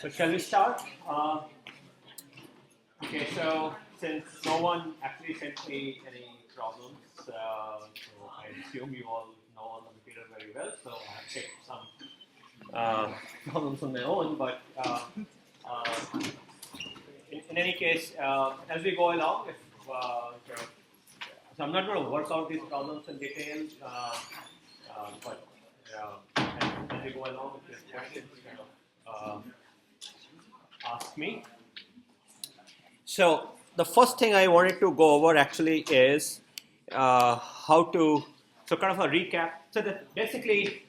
So shall we start? Okay, so since no one actually sent me any problems, so I assume you all know the material very well, so I have picked some problems on my own, but in any case, as we go along, if, so I'm not going to work out these problems in detail, but as we go along, if there's questions, ask me. So the first thing I wanted to go over actually is how to, so kind of a recap. So that basically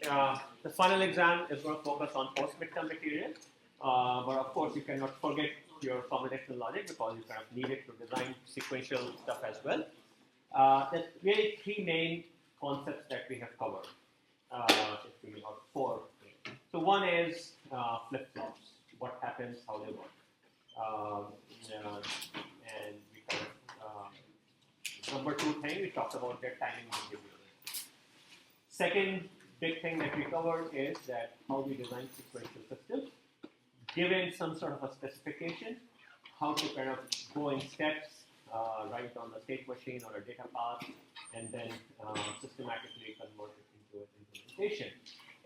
the final exam is going to focus on post-midterm material, but of course you cannot forget your combinational logic because you kind of need it to design sequential stuff as well. There's really three main concepts that we have covered, or four. So one is flip-flops, what happens, how they work. And we kind of, number two thing, we talked about their timing behavior. Second big thing that we covered is that how we design sequential systems, given some sort of a specification, how to kind of go in steps, write on the state machine or a data path, and then systematically convert it into an implementation.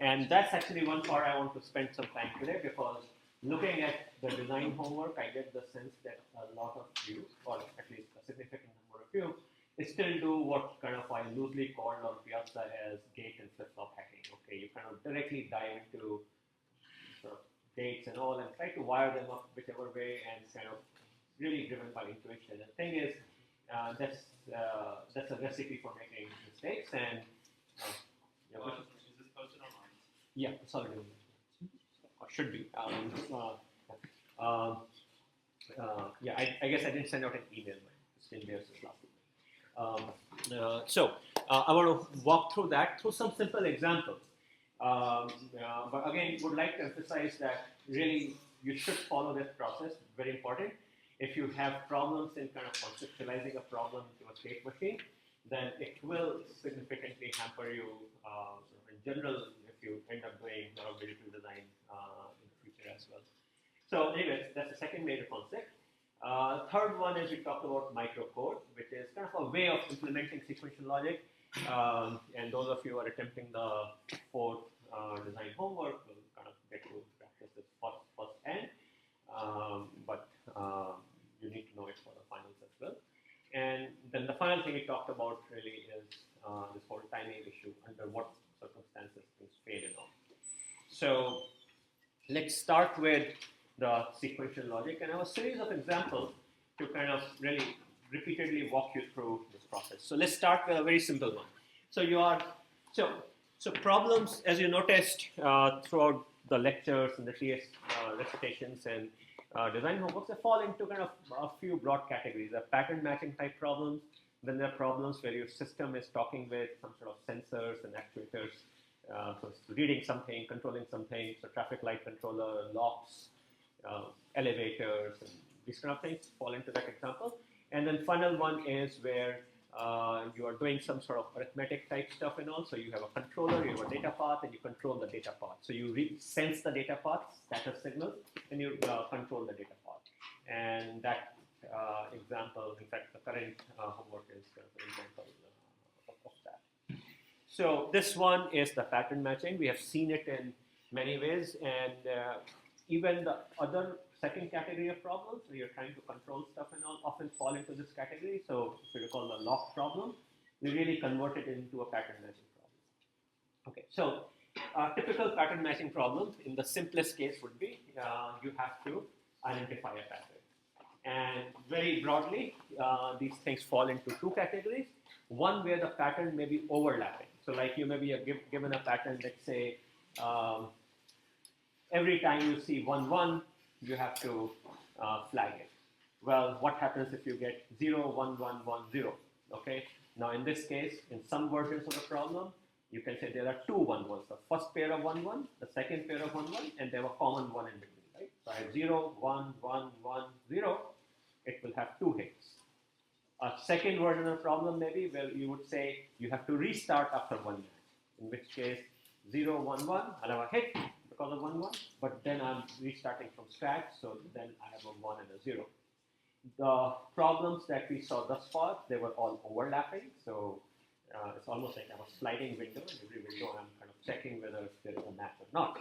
And that's actually one part I want to spend some time today because looking at the design homework, I get the sense that a lot of you, or at least a significant number of you, still do what kind of I loosely called on Piazza as gate and flip-flop hacking. Okay, you kind of directly dive into sort of gates and all and try to wire them up whichever way and kind of really driven by intuition. And the thing is, that's a recipe for making mistakes. And is this posted online? Yeah, it's already or should be. Yeah, I guess I didn't send out an email. It's been there since last week. So I want to walk through that through some simple examples. But again, would like to emphasize that really you should follow this process. Very important. If you have problems in kind of conceptualizing a problem into a state machine, then it will significantly hamper you in general if you end up doing a lot of digital design in the future as well. So anyways, that's the second major concept. Third one is we talked about microcode, which is kind of a way of implementing sequential logic. And those of you who are attempting the fourth design homework will kind of get to practice this first-hand. But you need to know it for the finals as well. And then the final thing we talked about really is this whole timing issue, under what circumstances things fail and all. So let's start with the sequential logic, and I have a series of examples to kind of really repeatedly walk you through this process. So let's start with a very simple one. So you are so problems, as you noticed throughout the lectures and the TS recitations and design homeworks, they fall into kind of a few broad categories. There are pattern matching type problems. Then there are problems where your system is talking with some sort of sensors and actuators. So it's reading something, controlling something. So traffic light controller, locks, elevators, and these kind of things fall into that example. And then final one is where you are doing some sort of arithmetic type stuff and all. So you have a controller, you have a data path, and you control the data path. So you sense the data path, status signal, and you control the data path. And that example, in fact, the current homework is an example of that. So this one is the pattern matching. We have seen it in many ways, and even the other second category of problems where you're trying to control stuff and all often fall into this category. So if you recall the lock problem, we really convert it into a pattern matching problem. Okay, so typical pattern matching problems in the simplest case would be you have to identify a pattern. And very broadly, these things fall into two categories. One where the pattern may be overlapping. So like you may be given a pattern, let's say, every time you see 1, 1, you have to flag it. Well, what happens if you get 0, 1, 1, 1, 0? Okay. Now, in this case, in some versions of the problem, you can say there are two 1, 1s. The first pair of 1, 1, the second pair of 1, 1, and they have a common 1 in between, right? So I have 0, 1, 1, 1, 0. It will have two hits. A second version of the problem maybe where you would say you have to restart after one match, in which case 0, 1, 1, I'll have a hit, because of 1, 1, but then I'm restarting from scratch, so then I have a 1 and a 0. The problems that we saw thus far, they were all overlapping, so it's almost like I have a sliding window, and every window I'm kind of checking whether there is a match or not.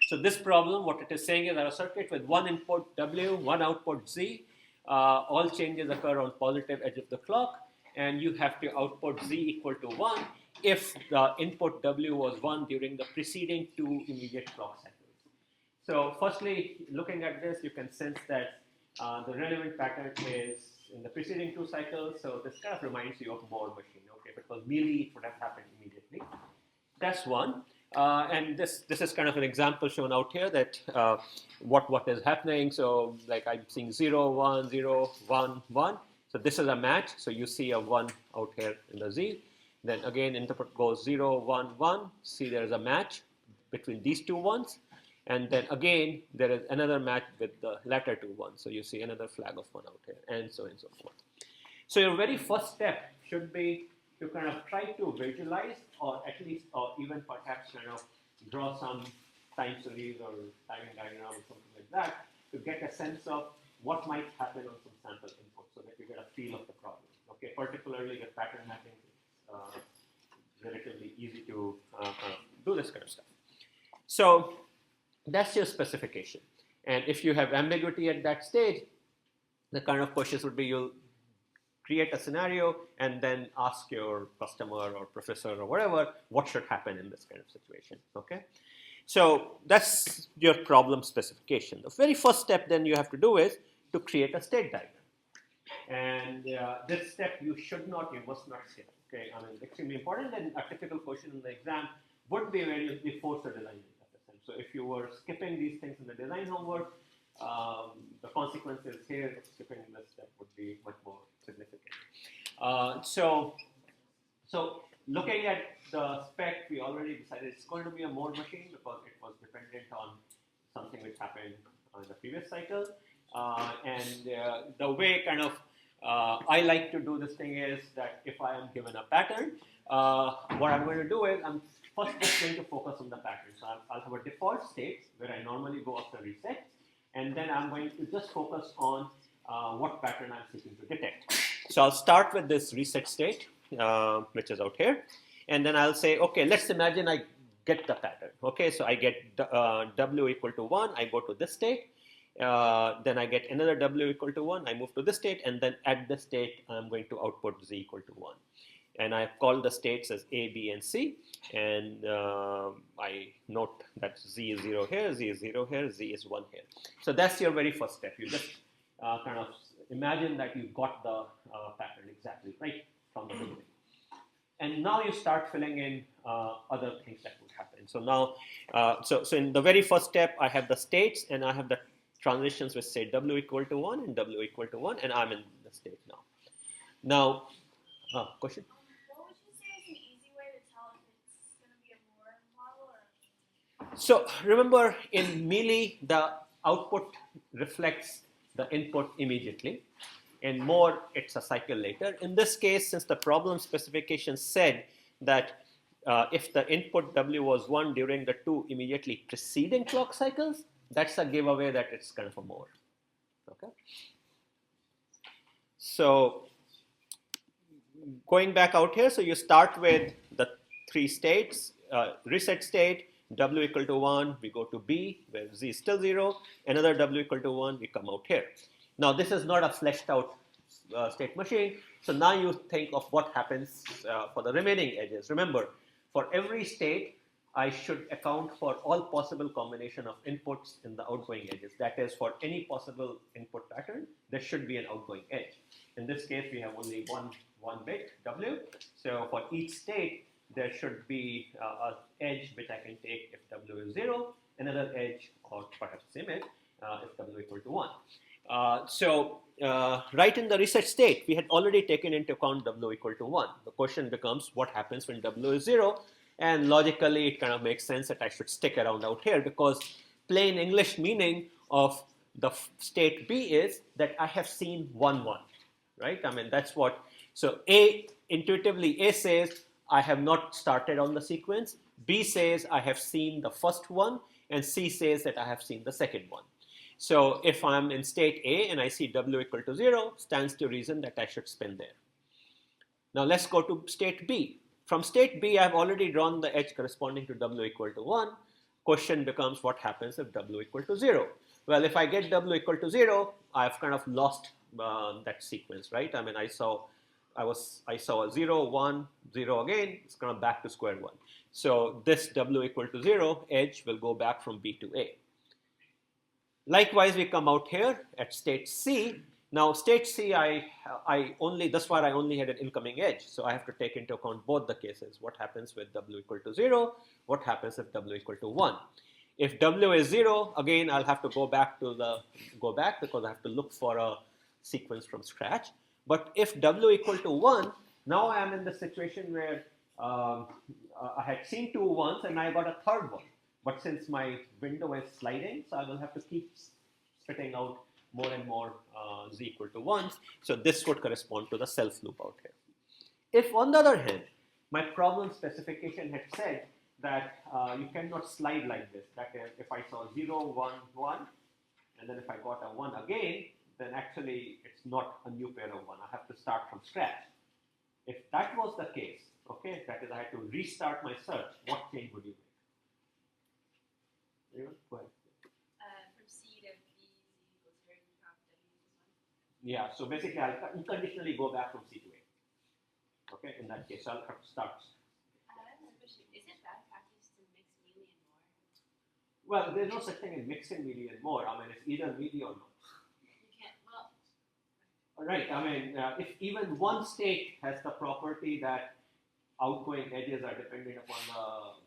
So this problem, what it is saying is I have a circuit with one input W, one output Z. All changes occur on positive edge of the clock, and you have to output Z equal to 1 if the input W was 1 during the preceding 2 immediate clock cycles. So firstly, looking at this, you can sense that the relevant pattern is in the preceding 2 cycles, so this kind of reminds you of Moore machine. Okay, if it was mealy, it would have happened immediately. That's one. And this is kind of an example shown out here that what is happening. So like I'm seeing 0, 1, 0, 1, 1. So this is a match. So you see a 1 out here in the Z. Then again, input goes 0, 1, 1. See there is a match between these two ones. And then again, there is another match with the latter two ones. So you see another flag of 1 out here, and so on and so forth. So your very first step should be to kind of try to visualize, or at least, or even perhaps kind of draw some time series or timing diagram or something like that to get a sense of what might happen on some sample input so that you get a feel of the problem. Okay, particularly the pattern mapping is relatively easy to do this kind of stuff. So that's your specification. And if you have ambiguity at that stage, the kind of questions would be you'll create a scenario and then ask your customer or professor or whatever what should happen in this kind of situation. Okay, so that's your problem specification. The very first step then you have to do is to create a state diagram. And this step you must not skip. Okay, I mean, extremely important. And a typical question in the exam would be where you force a design assessment. So if you were skipping these things in the design homework, the consequences here of skipping this step would be much more significant. So looking at the spec, we already decided it's going to be a Moore machine because it was dependent on something which happened in the previous cycle. And the way kind of I like to do this thing is that if I am given a pattern, what I'm going to do is I'm first just going to focus on the pattern. So I'll have a default state where I normally go after reset, and then I'm going to just focus on what pattern I'm seeking to detect. So I'll start with this reset state, which is out here, and then I'll say, okay, let's imagine I get the pattern. Okay, so I get W equal to 1, I go to this state. Then I get another W equal to 1, I move to this state, and then at this state, I'm going to output Z equal to 1. And I've called the states as A, B, and C, and I note that Z is 0 here, Z is 0 here, Z is 1 here. So that's your very first step. You just kind of imagine that you got the pattern exactly right from the beginning. And now you start filling in other things that would happen. So now, so in the very first step, I have the states, and I have the transitions which say W equal to 1 and W equal to 1, and I'm in the state now. Now, question? What would you say is an easy way to tell if it's going to be a Moore model or a So remember, in mealy, the output reflects the input immediately. In Moore, it's a cycle later. In this case, since the problem specification said that if the input W was 1 during the 2 immediately preceding clock cycles, that's a giveaway that it's kind of a Moore. Okay. So going back out here, so you start with the 3 states, reset state, W equal to 1, we go to B, where Z is still 0, another W equal to 1, we come out here. Now this is not a fleshed out state machine, so now you think of what happens for the remaining edges. Remember, for every state, I should account for all possible combination of inputs in the outgoing edges. That is, for any possible input pattern, there should be an outgoing edge. In this case, we have only one bit, W. So for each state, there should be an edge which I can take if W is 0, another edge, or perhaps same edge, if W equal to 1. So right in the reset state, we had already taken into account W equal to 1. The question becomes, what happens when W is 0? And logically, it kind of makes sense that I should stick around out here, because plain English meaning of the state B is that I have seen 1, 1, right? I mean, that's what, so intuitively A says, I have not started on the sequence. B says, I have seen the first one, and C says that I have seen the second one. So if I'm in state A and I see W equal to 0, stands to reason that I should spin there. Now let's go to state B. From state B, I've already drawn the edge corresponding to W equal to 1. Question becomes, what happens if W equal to 0? Well, if I get W equal to 0, I've kind of lost that sequence, right? I mean, I saw a 0, 1, 0 again. It's kind of back to square 1. So this W equal to 0 edge will go back from B to A. Likewise, we come out here at state C. Now, state C, that's why I only had an incoming edge. So I have to take into account both the cases. What happens with W equal to 0? What happens if W equal to 1? If W is 0, again, I'll have to go back because I have to look for a sequence from scratch. But if W equal to 1, now I am in the situation where I had seen 2 1s and I got a third one. But since my window is sliding, so I will have to keep spitting out more and more z equal to 1s. So this would correspond to the self loop out here. If on the other hand, my problem specification had said that you cannot slide like this, that is, if I saw 0, 1, 1, and then if I got a 1 again, then actually it's not a new pair of 1. I have to start from scratch. If that was the case, okay, that is, I had to restart my search, what change would you make? Go ahead. From C to B equals 0, you have W equals 1. Yeah, so basically I'll unconditionally go back from C to A. Okay, in that case, so I'll have to start. I have another question. Is it bad practice to mix mealy and more? Well, there's no such thing as mixing mealy and more. I mean, it's either mealy or no. You can't, well. All right, I mean, if even one state has the property that outgoing edges are dependent upon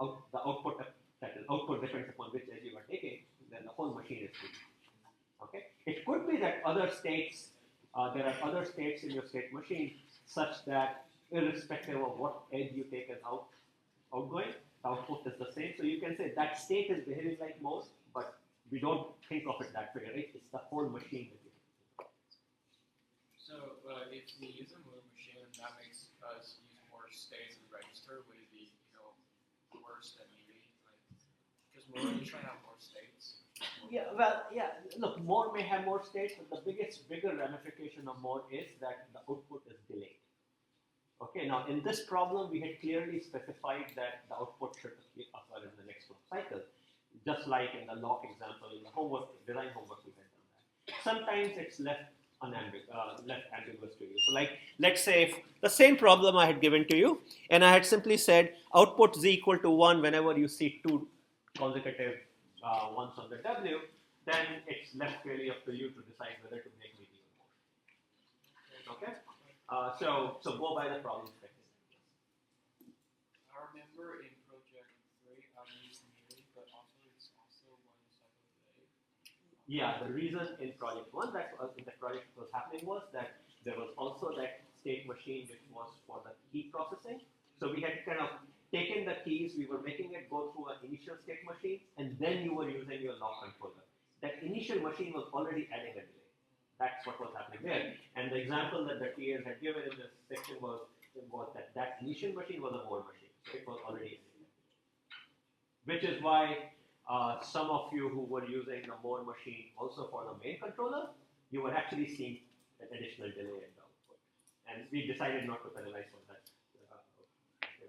the output, that is, output depends upon which edge you are taking, then the whole machine is mealy. Okay, it could be that other states, there are other states in your state machine such that irrespective of what edge you take as outgoing, the output is the same. So you can say that state is behaving like most, but we don't think of it that way, right? It's the whole machine that you have. So if we use a move machine, that makes us use more states in the register. Would it be worse than mealy? Because more you try to have more states. Yeah, well, yeah. Look, more may have more states, but the bigger ramification of more is that the output is delayed. Okay, now in this problem, we had clearly specified that the output should occur in the next clock cycle, just like in the lock example in the design homework we had done that. Sometimes it's left ambiguous to you. So like, let's say if the same problem I had given to you, and I had simply said output z equal to 1 whenever you see 2 consecutive ones on the W, then it's left really up to you to decide whether to make mealy or more. Okay? So go by the problem spec. I remember in project 3, I used mealy, but it's also one cycle delay. Yeah, the reason in project 1 that in the project was happening was that there was also that state machine which was for the key processing. So we had kind of taken the keys, we were making it go through an initial state machine, and then you were using your lock controller. That initial machine was already adding a delay. That's what was happening there. And the example that the TAs had given in this section was that initial machine was a more machine. So it was already adding a delay. Which is why some of you who were using the more machine also for the main controller, you were actually seeing an additional delay in the output. And we decided not to penalize for that.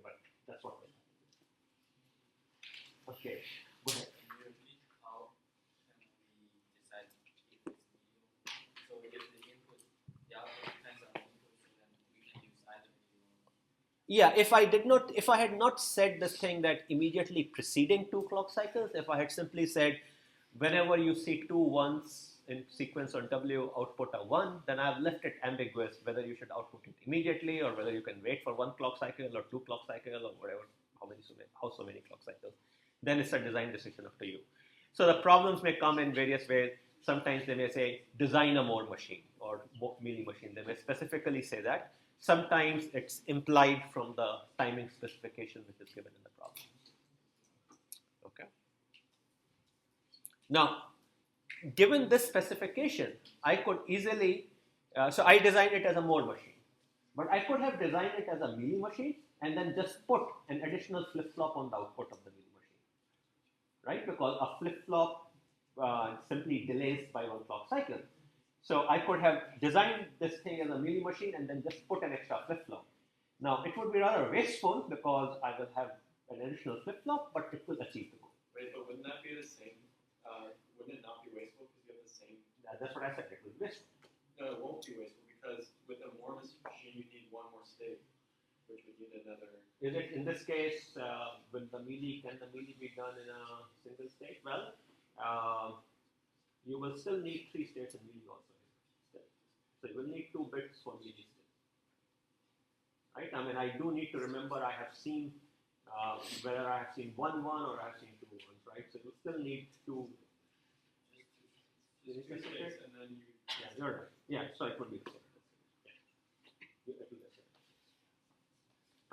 But that's what was happening. Okay, go ahead. How can we decide if it's medium? So if the output depends on the input, so then we can use either medium. Yeah, if I had not said this thing that immediately preceding 2 clock cycles, if I had simply said whenever you see 2 1s in sequence on W output a 1, then I've left it ambiguous whether you should output it immediately or whether you can wait for 1 clock cycle or 2 clock cycle or whatever, how so many clock cycles. Then it's a design decision up to you. So the problems may come in various ways. Sometimes they may say design a more machine or mealy machine. They may specifically say that. Sometimes it's implied from the timing specification which is given in the problem. Okay. Now, given this specification, I could easily, so I designed it as a more machine. But I could have designed it as a mealy machine and then just put an additional flip-flop on the output of the mealy machine. right? Because a flip-flop simply delays by 1 clock cycle. So I could have designed this thing as a mealy machine and then just put an extra flip-flop. Now, it would be rather wasteful because I will have an additional flip-flop, but it will achieve the goal. Wait, but wouldn't that be the same? Wouldn't it not be wasteful because you have the same? That's what I said, it will be wasteful. No, it won't be wasteful because with a Mormon machine, you need one more state, which would need another. Is it, in this case, will the mealy, can the mealy be done in a single state? Well, you will still need 3 states in mealy also. So you will need 2 bits for mealy still. Right? I mean, I do need to remember I have seen whether I have seen 1 1 or I have seen 2 1s, right? So you still need 2. Just 2 states, and then you. Yeah, you're right. Yeah, so it would be the same. Yeah. It will be the same.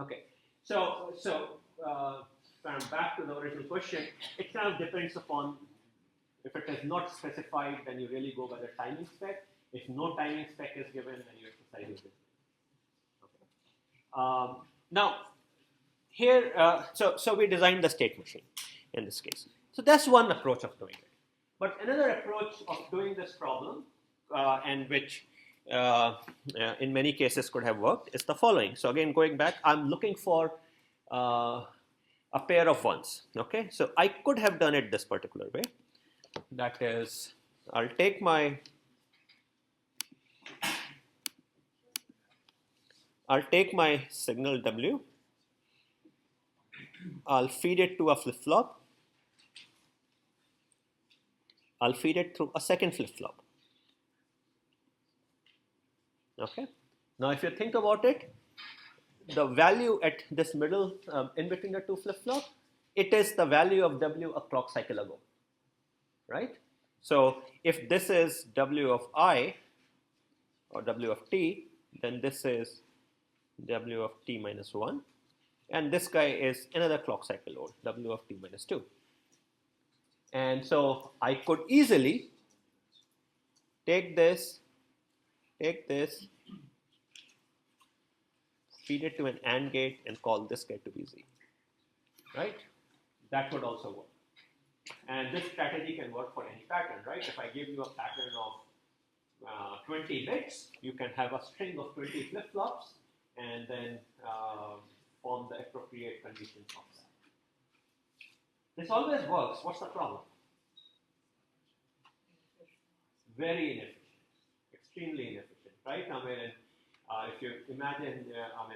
Okay. So kind of back to the original question, it kind of depends upon, if it is not specified, then you really go by the timing spec. If no timing spec is given, then you exercise it. Okay. Now, here, so we designed the state machine in this case. So that's one approach of doing it. But another approach of doing this problem, and which in many cases could have worked, is the following. So again, going back, I'm looking for a pair of ones. Okay, so I could have done it this particular way. That is, I'll take my signal W. I'll feed it to a flip-flop. I'll feed it through a second flip-flop. Okay. Now, if you think about it, the value at this middle, in between the 2 flip-flops, it is the value of W a clock cycle ago, right? So if this is W of I or W of T, then this is W of T minus 1. And this guy is another clock cycle load, W of T minus 2. And so I could easily take this, feed it to an AND gate, and call this guy to be Z. Right? That would also work. And this strategy can work for any pattern, right? If I give you a pattern of 20 bits, you can have a string of 20 flip-flops and then form the appropriate conditions of that. This always works. What's the problem? Very inefficient, extremely inefficient, right? I mean, if you imagine,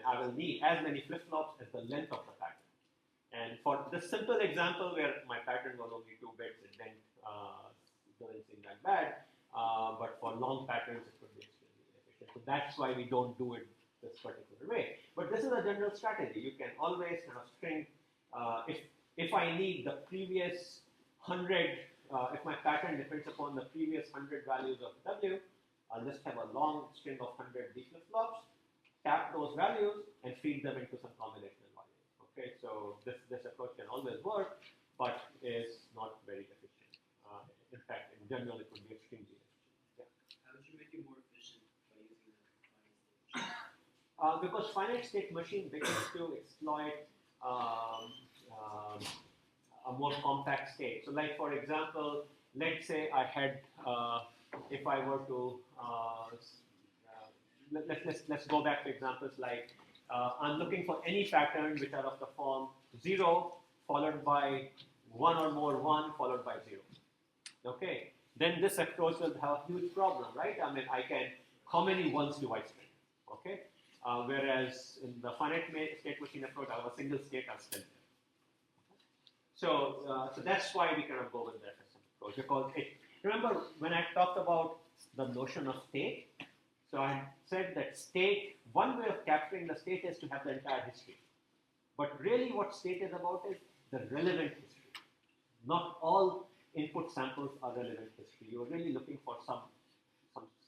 I will need as many flip-flops as the length of the pattern. And for this simple example where my pattern was only 2 bits, it doesn't seem that bad. But for long patterns, it could be extremely inefficient. So that's why we don't do it this particular way. But this is a general strategy. You can always kind of string, if I need the previous 100, if my pattern depends upon the previous 100 values of W, I'll just have a long string of 100 D flip-flops, tap those values, and feed them into some combinational values. Okay, so this approach can always work, but is not very efficient. In fact, in general, it would be extremely efficient. Yeah. How would you make it more efficient by using the finite state? Because finite state machine begins to exploit a more compact state. So, like for example, let's say I had, if I were to, let's go back to examples like I'm looking for any pattern which are of the form 0 followed by 1 or more 1 followed by 0. Okay, then this approach will have a huge problem, right? I mean, I can, how many ones do I spend? Okay, whereas in the finite state machine approach, I have a single state I'll spend. So that's why we kind of go with that approach, because remember when I talked about the notion of state, so I said that state, one way of capturing the state is to have the entire history. But really what state is about is the relevant history. Not all input samples are relevant history. You're really looking for some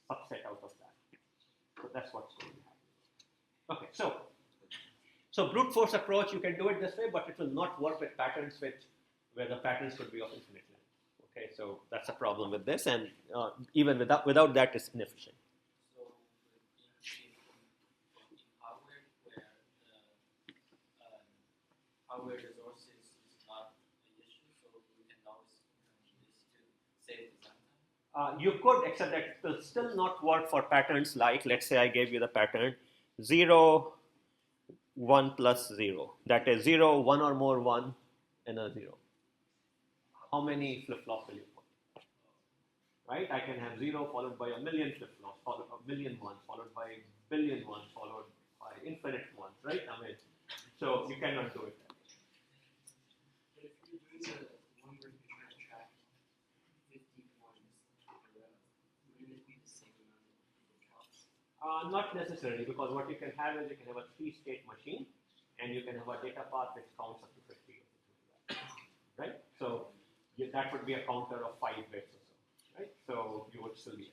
subset out of that. So that's what's going to happen. Okay, so brute force approach, you can do it this way, but it will not work with patterns where the patterns could be of infinite length. Okay, so that's a problem with this, and even without that, it's inefficient. So in hardware where the hardware resources is not an issue, so we can save design time? You could, except that it will still not work for patterns like, let's say I gave you the pattern 0, 1 plus 0. That is 0, 1 or more 1, and a 0. How many flip-flops will you put? Right? I can have 0 followed by a million flip-flops, followed by a million ones, followed by a billion ones, followed by infinite ones, right? I mean, so you cannot do it. But if you're doing the one where you're trying to track 50 points in a row, wouldn't it be the same amount of flip-flops? Not necessarily, because what you can have is you can have a 3-state machine, and you can have a data path which counts up to 50, right? So that would be a counter of 5 bits or so, right? So you would still be.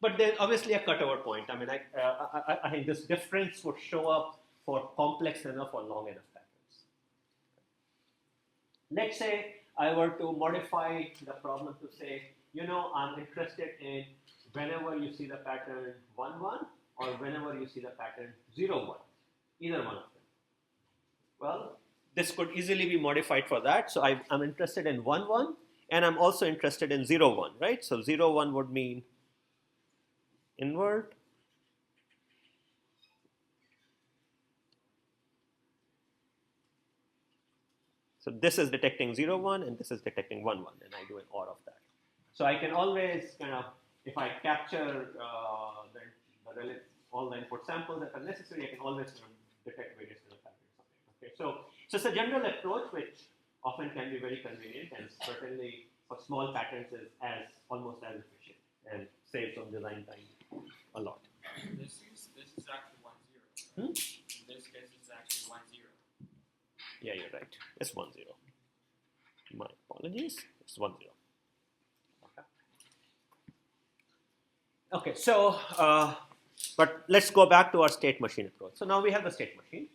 But then obviously a cutover point. I mean, I think this difference would show up for complex enough or long enough patterns. Let's say I were to modify the problem to say, I'm interested in whenever you see the pattern 1, 1 or whenever you see the pattern 0, 1, either one of them. Well, this could easily be modified for that. So I'm interested in 1, 1 and I'm also interested in 0, 1, right? So 0, 1 would mean invert. So this is detecting 0, 1 and this is detecting 1, 1 and I do an OR of that. So I can always kind of, if I capture all the input samples that are necessary, I can always kind of detect various kind of patterns. Okay, so it's a general approach which often can be very convenient and certainly for small patterns is almost as efficient and saves on design time a lot. This is actually 1, 0. Hmm? In this case, it's actually 1, 0. Yeah, you're right. It's 1, 0. My apologies. It's 1, 0. Okay, so, but let's go back to our state machine approach. So now we have the state machine.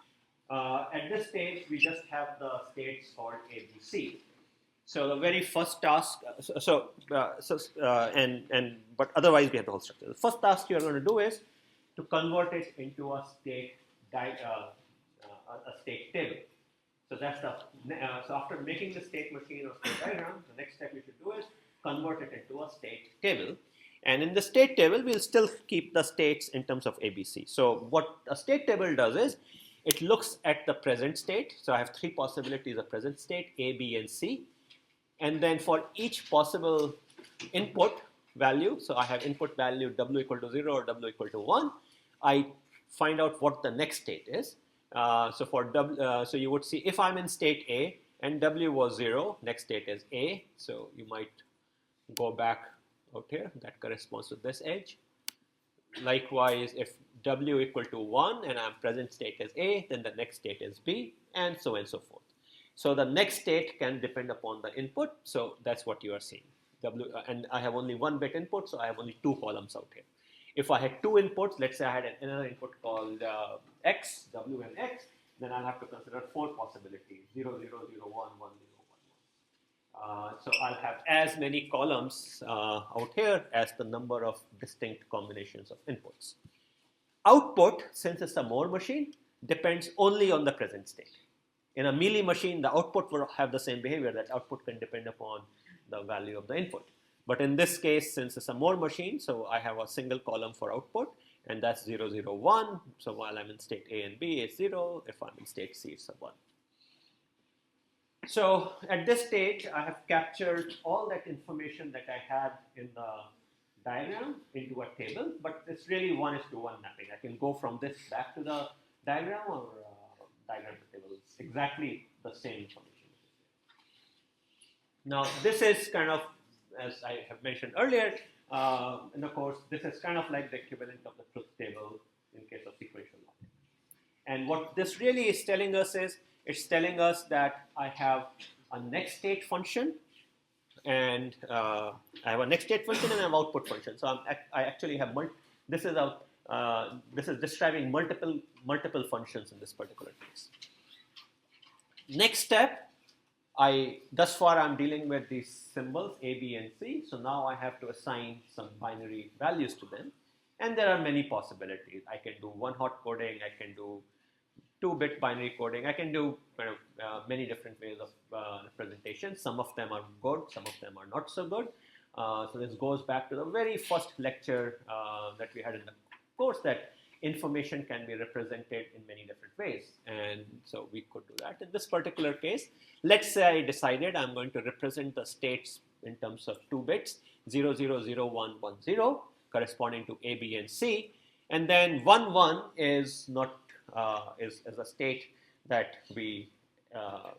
At this stage, we just have the states called A, B, C. So the very first task, but otherwise we have the whole structure. The first task you're going to do is to convert it into a state table. So that's so after making the state machine or state diagram, the next step you should do is convert it into a state table. And in the state table, we'll still keep the states in terms of ABC. So what a state table does is, it looks at the present state. So I have 3 possibilities of present state, A, B, and C. And then for each possible input value, so I have input value W equal to 0 or W equal to 1, I find out what the next state is. So for W, so you would see if I'm in state A and W was 0, next state is A. So you might go back out here, that corresponds to this edge. Likewise, if W equal to 1 and I'm present state is A, then the next state is B, and so on and so forth. So the next state can depend upon the input, so that's what you are seeing. And I have only 1 bit input, so I have only 2 columns out here. If I had 2 inputs, let's say I had another input called X, W and X, then I'll have to consider 4 possibilities, 0, 0, 0, 1, 1, 0. So I'll have as many columns out here as the number of distinct combinations of inputs. Output, since it's a Moore machine, depends only on the present state. In a Mealy machine, the output will have the same behavior, that output can depend upon the value of the input. But in this case, since it's a Moore machine, so I have a single column for output, and that's 0, 0, 1. So while I'm in state A and B, it's 0. If I'm in state C, it's a 1. So at this stage, I have captured all that information that I had in the diagram into a table, but it's really 1:1 mapping. I can go from this back to the diagram or diagram to table. It's exactly the same information. Now this is kind of, as I have mentioned earlier, and of course, this is kind of like the equivalent of the truth table in case of sequential logic. And what this really is telling us is, it's telling us that I have a next state function, and I have a next state function and I have output function. So I actually have this is describing multiple functions in this particular case. Next step, thus far I'm dealing with these symbols A, B, and C. So now I have to assign some binary values to them, and there are many possibilities. I can do one-hot coding. I can do 2-bit binary coding. I can do kind of many different ways of representation. Some of them are good, some of them are not so good. So this goes back to the very first lecture that we had in the course, that information can be represented in many different ways. And so we could do that. In this particular case, let's say I decided I'm going to represent the states in terms of 2 bits, 0, 0, 0, 1, 1, 0, corresponding to A, B, and C. And then 1, 1 is not is a state that we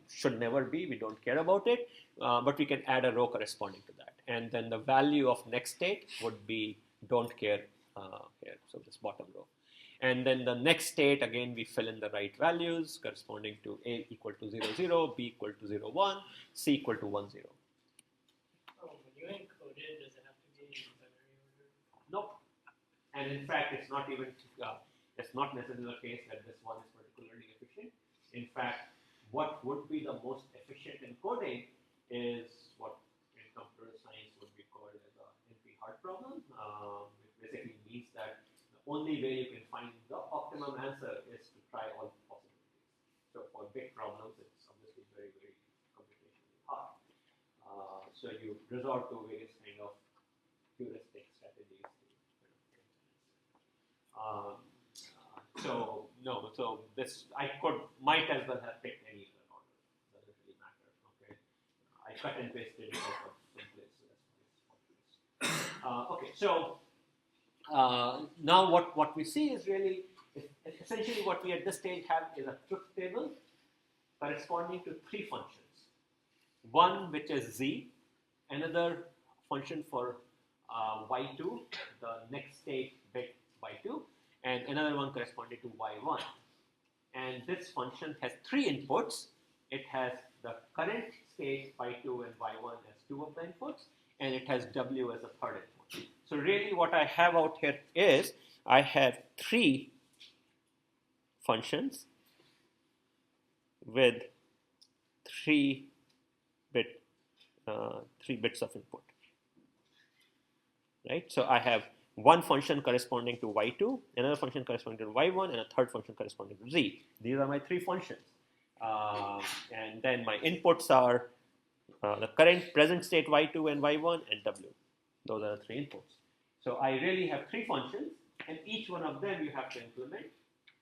should never be. We don't care about it, but we can add a row corresponding to that. And then the value of next state would be don't care here, so this bottom row. And then the next state, again, we fill in the right values corresponding to A equal to 0, 0, B equal to 0, 1, C equal to 1, 0. Oh, when you encode it, does it have to be in binary order? Nope. And in fact, it's not even, it's not necessarily the case that this one is particularly efficient. In fact, what would be the most efficient encoding is what in computer science would be called as a NP-hard problem. It basically means that the only way you can find the optimum answer is to try all possibilities. So for big problems, it's obviously very, very computationally hard. So you resort to various kind of heuristic strategies to so no, so this I might as well have picked any other order. Doesn't really matter. Okay, I cut and pasted it out of some place, so that's why it's okay. So now what we see is really essentially what we at this stage have is a truth table corresponding to 3 functions. One which is z, another function for y2, the next state bit y2, and another one corresponding to y1. And this function has 3 inputs. It has the current state y2 and y1 as 2 of the inputs, and it has w as a third input. So really what I have out here is I have 3 functions with 3 bits of input. Right? So I have one function corresponding to y2, another function corresponding to y1, and a third function corresponding to z. These are my 3 functions. And then my inputs are the current present state y2 and y1 and w. Those are the 3 inputs. So I really have 3 functions, and each one of them you have to implement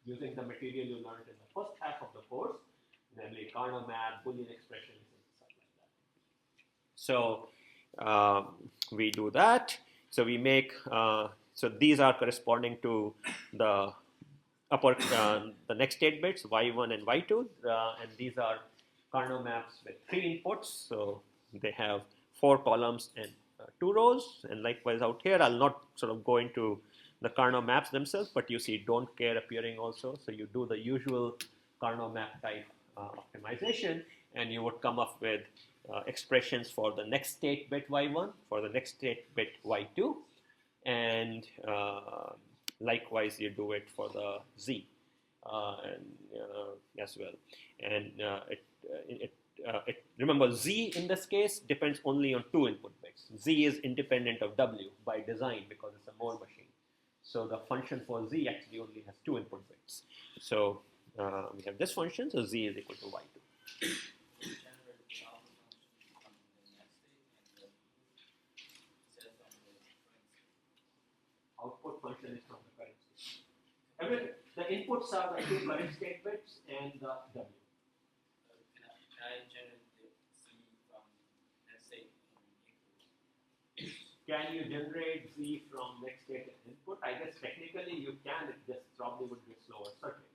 using the material you learned in the first half of the course, namely Carnot map, Boolean expressions, and stuff like that. So we do that. So we make, so these are corresponding to the upper, the next state bits, y1 and y2, and these are Carnot maps with 3 inputs. So they have 4 columns and 2 rows, and likewise out here, I'll not sort of go into the Carnot maps themselves, but you see don't care appearing also. So you do the usual Carnot map type optimization, and you would come up with expressions for the next state bit y1, for the next state bit y2, and likewise you do it for the z as well. And remember, z in this case depends only on 2 input bits. Z is independent of w by design because it's a Moore machine. So the function for z actually only has 2 input bits. So we have this function, so z is equal to y2. Output function is from the current state. The inputs are the 2 current state bits and the w. Can I generate the z from, let's say, input? Can you generate z from next state and input? I guess technically you can, it just probably would be slower circuit.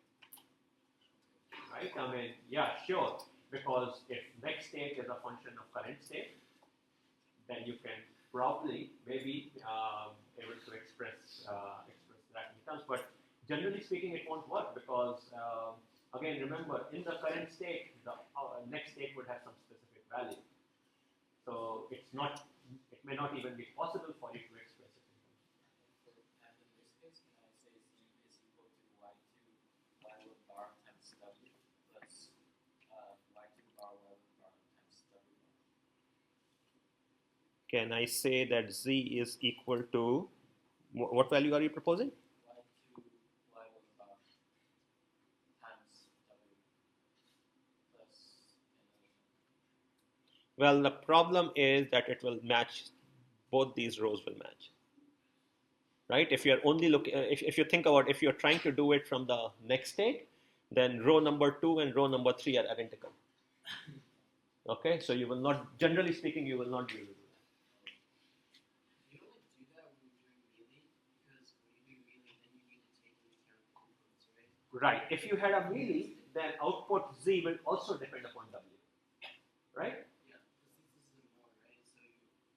Right? I mean, yeah, sure. Because if next state is a function of current state, then you can probably maybe able to express that in terms. But generally speaking, it won't work because again, remember, in the current state, the next state would have some specific value. So it's not. It may not even be possible for you to express it. And in this case, can I say z is equal to y2 y1 bar times w plus y2 bar y1 bar times w bar? Can I say that z is equal to what value are you proposing? y2 y1 bar times Well, the problem is that it will match, both these rows will match. Right? If you're only looking, if you think about, if you're trying to do it from the next state, then row number 2 and row number 3 are identical. Okay, so you will not, generally speaking, you will not be able to do that. You only do that when you're doing melee, because when you do melee, then you need to take into account the inputs, right? Right. If you had a melee, then output Z will also depend upon W. Right? Yeah, because since this is a more, right? So you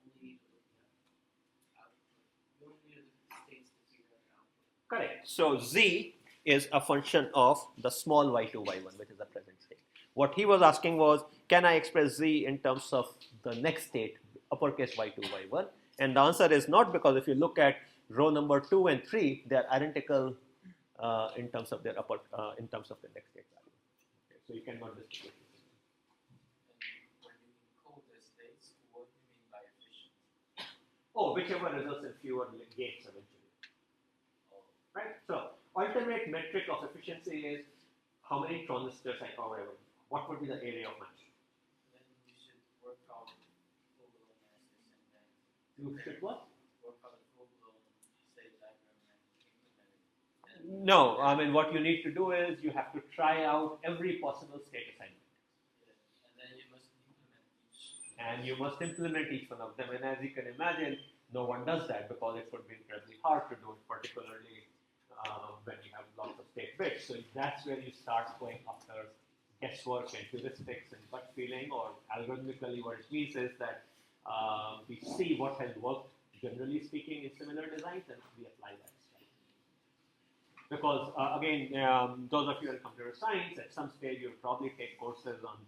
only need to look at output. You only need to look at the states to figure out your output. Correct. So Z is a function of the small y2, y1, which is the present state. What he was asking was, can I express Z in terms of the next state, uppercase y2, y1? And the answer is not, because if you look at row number 2 and 3, they are identical in terms of their in terms of the next state value. Okay, so you cannot distinguish. And when you encode the states, what do you mean by efficient? Oh, whichever results in fewer gates eventually. Right? So, ultimate metric of efficiency is how many transistors I cover every. What would be the area of match? Then you should work on full-blown analysis and then You should what? work on a full-blown state diagram and implement it. And No, I mean, what you need to do is you have to try out every possible state assignment. and then you must implement each. And you must implement each one of them. And as you can imagine, no one does that because it would be incredibly hard to do it, particularly when you have lots of state bits. So that's where you start going after guesswork and heuristics and gut feeling, or algorithmically. What it means is that we see what has worked, generally speaking, in similar designs, and we apply that strategy. Because again, those of you in computer science, at some stage you'll probably take courses on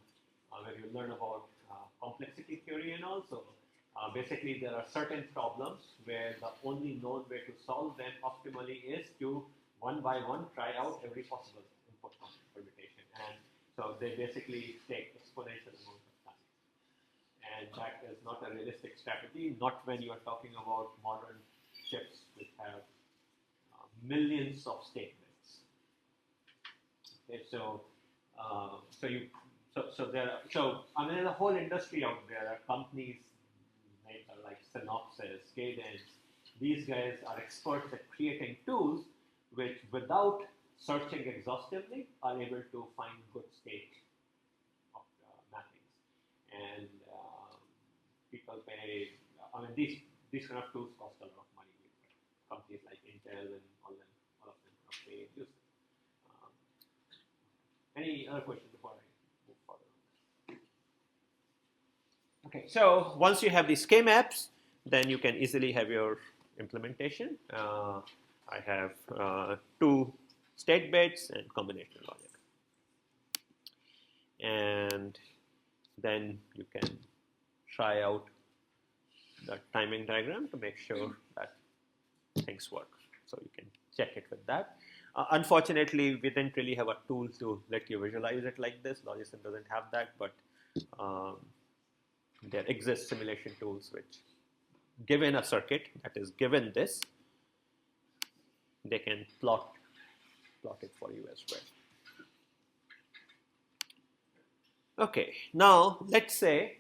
where you learn about complexity theory and all. So basically, there are certain problems where the only known way to solve them optimally is to one by one try out every possible input permutation, and so they basically take exponential amount of time. And that is not a realistic strategy, not when you are talking about modern chips which have millions of statements. Okay, so I mean, there's a whole industry out there. There are companies like Synopsys, Cadence. These guys are experts at creating tools which, without searching exhaustively, are able to find good state of mappings. And people pay. I mean, these kind of tools cost a lot of money. Companies like Intel and all of them pay and use them. Any other questions before I move further? Okay, so once you have these K-maps, then you can easily have your implementation. I have 2 state bits and combinational logic. And then you can try out the timing diagram to make sure that things work. So you can check it with that. Unfortunately, we didn't really have a tool to let you visualize it like this. Logicin doesn't have that, but there exist simulation tools which, given a circuit that is given this, they can plot it for you as well. Okay, now let's say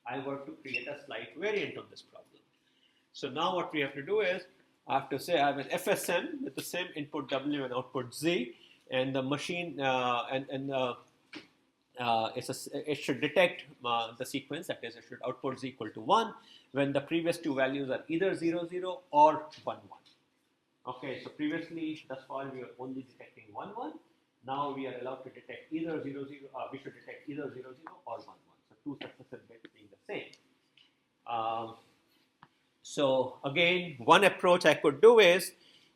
I were to create a slight variant of this problem. So now what we have to do is, I have to say I have an FSM with the same input W and output Z, and the machine it should detect the sequence, that is, it should output Z equal to 1 when the previous 2 values are either 0, 0 or 1, 1. Okay, so previously, thus far, we were only detecting 1, 1. Now we are allowed to detect either 0, 0, we should detect either 0, 0 or 1, 1. So 2 successive bits being the same. So again, one approach I could do is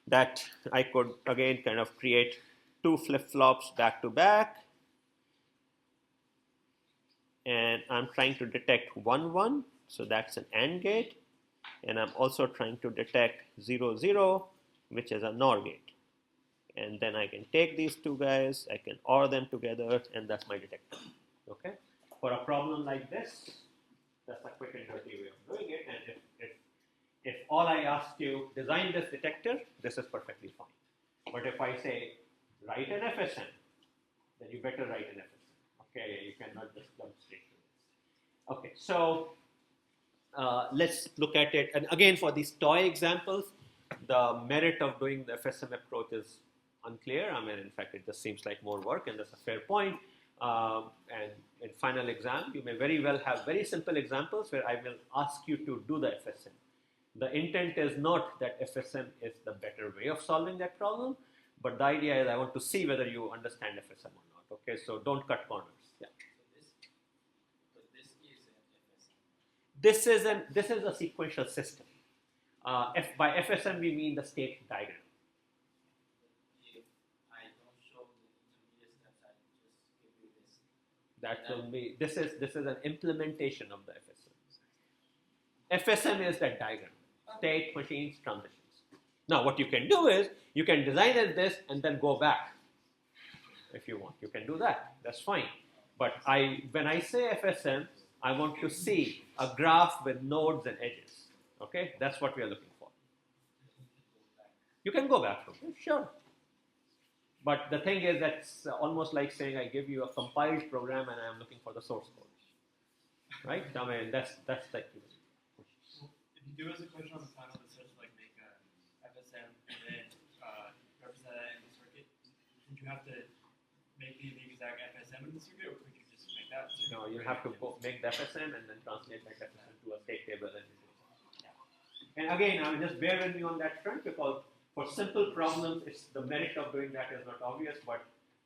that I could again kind of create 2 flip-flops back to back. And I'm trying to detect 1, 1. So that's an AND gate. And I'm also trying to detect 0, 0, which is a NOR gate. And then I can take these 2 guys, I can OR them together, and that's my detector. Okay? For a problem like this, that's a quick and dirty way of doing it. And if all I ask you, design this detector, this is perfectly fine. But if I say, write an FSM, then you better write an FSM. Okay, you cannot just jump straight to this. so let's look at it. And again, for these toy examples, the merit of doing the FSM approach is unclear. I mean, in fact, it just seems like more work, and that's a fair point. And in final exam, you may very well have very simple examples where I will ask you to do the FSM. The intent is not that FSM is the better way of solving that problem, but the idea is I want to see whether you understand FSM or not. Okay, so don't cut corners. Yeah. This is a sequential system. By FSM we mean the state diagram. If I don't show the intermediate steps, I just give you this. That will be this is an implementation of the FSM. FSM is that diagram. State, machines, transitions. Now what you can do is you can design as this and then go back if you want. You can do that. That's fine. But when I say FSM, I want to see a graph with nodes and edges. Okay, that's what we are looking for. You can go back from it, sure. But the thing is, that's almost like saying I give you a compiled program and I am looking for the source code, right? I mean, that's like. If you do a sequential on the final, it's just like make a FSM and then represent that in the circuit. Would you have to make the exact FSM in the circuit, or could you just make that? No, you have to make the FSM and then translate that FSM to a state table. And again, I mean, just bear with me on that front, because for simple problems, the merit of doing that is not obvious, but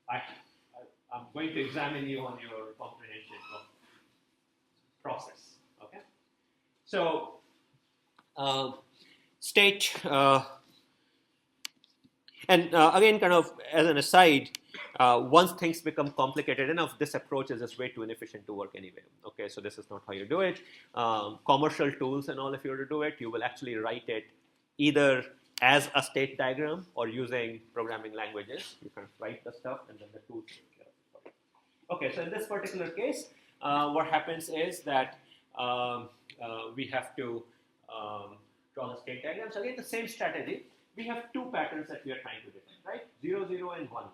I'm going to examine you on your comprehension of process. Okay, so state, and again, kind of as an aside, once things become complicated enough, this approach is just way too inefficient to work anyway. Okay, so this is not how you do it. Commercial tools and all, if you were to do it, you will actually write it either as a state diagram or using programming languages. You can write the stuff and then the tools take care of it. Okay, so in this particular case, what happens is that we have to draw the state diagram. So again, the same strategy. We have two patterns that we are trying to detect, right? 0, 0, and 1, 1.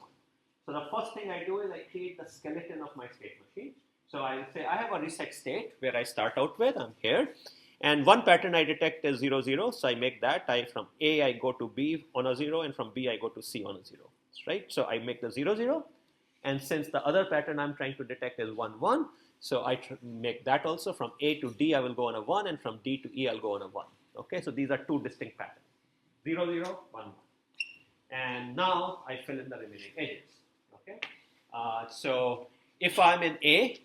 So the first thing I do is I create the skeleton of my state machine. So I say I have a reset state where I start out with, I'm here. And one pattern I detect is 0, 0. So I make that. From A, I go to B on a 0, and from B, I go to C on a 0, right? So I make the 0, 0. And since the other pattern I'm trying to detect is 1, 1, so I make that also. From A to D, I will go on a 1, and from D to E, I'll go on a 1. Okay, so these are two distinct patterns. 0, 0, 1, 1. And now I fill in the remaining edges. Okay, so if I'm in A,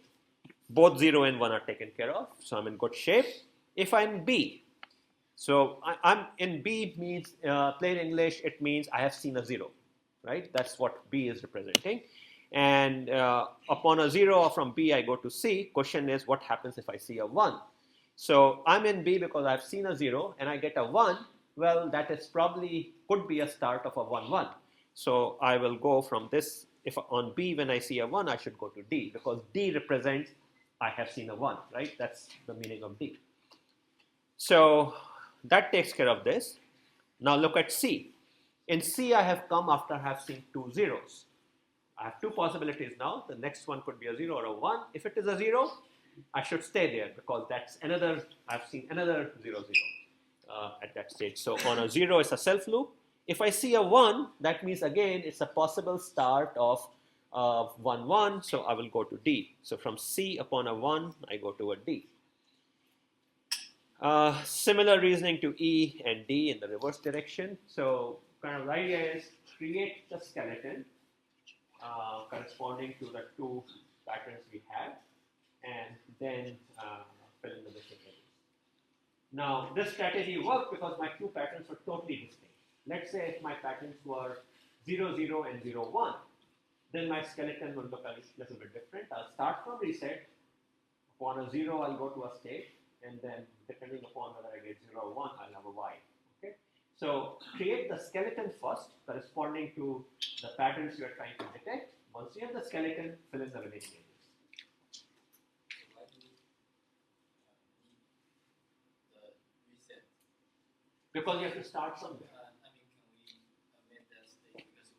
both 0 and 1 are taken care of, so I'm in good shape. If I'm B, so I'm in B means, plain English, it means I have seen a 0, right? That's what B is representing. And upon a 0 from B, I go to C. Question is, what happens if I see a 1? So I'm in B because I've seen a 0 and I get a 1. Well, that is probably could be a start of a 1, 1. So I will go from this. If on B, when I see a 1, I should go to D, because D represents I have seen a 1, right? That's the meaning of D. So that takes care of this. Now look at C. In C, I have come after I have seen two zeros. I have two possibilities now. The next one could be a 0 or a 1. If it is a 0, I should stay there, because that's another, I've seen another 0, 0 at that stage. So on a 0, it's a self loop. If I see a 1, that means again it's a possible start of 1, 1. So I will go to D. So from C upon a 1, I go to a D. Similar reasoning to E and D in the reverse direction. So kind of the idea is create the skeleton corresponding to the two patterns we have, and then fill in the missing edges. Now this strategy worked because my two patterns were totally distinct. Let's say if my patterns were 0, 0 and 0, 1, then my skeleton will look a little bit different. I'll start from reset. Upon a 0, I'll go to a state, and then depending upon whether I get 0 or 1, I'll have a Y. Okay? So create the skeleton first, corresponding to the patterns you are trying to detect. Once you have the skeleton, fill in the remaining edges. Why do we need the reset? Because you have to start somewhere. I mean, can we amend that state, because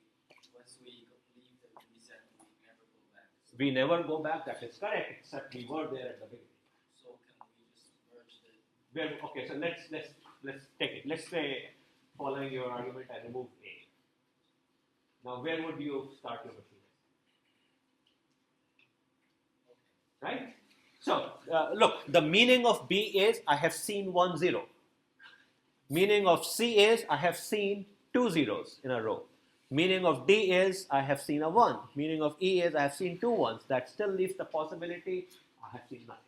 once we leave the reset, we never go back. So We never go back, that is correct, except we were there at the beginning. can where, okay, so let's take it. Let's say, following your argument, I remove A. Now, where would you start your machine? Right? So, look, the meaning of B is I have seen 1 0. Meaning of C is I have seen 2 zeros in a row. Meaning of D is I have seen a 1. Meaning of E is I have seen 2 1s. That still leaves the possibility I have seen nothing.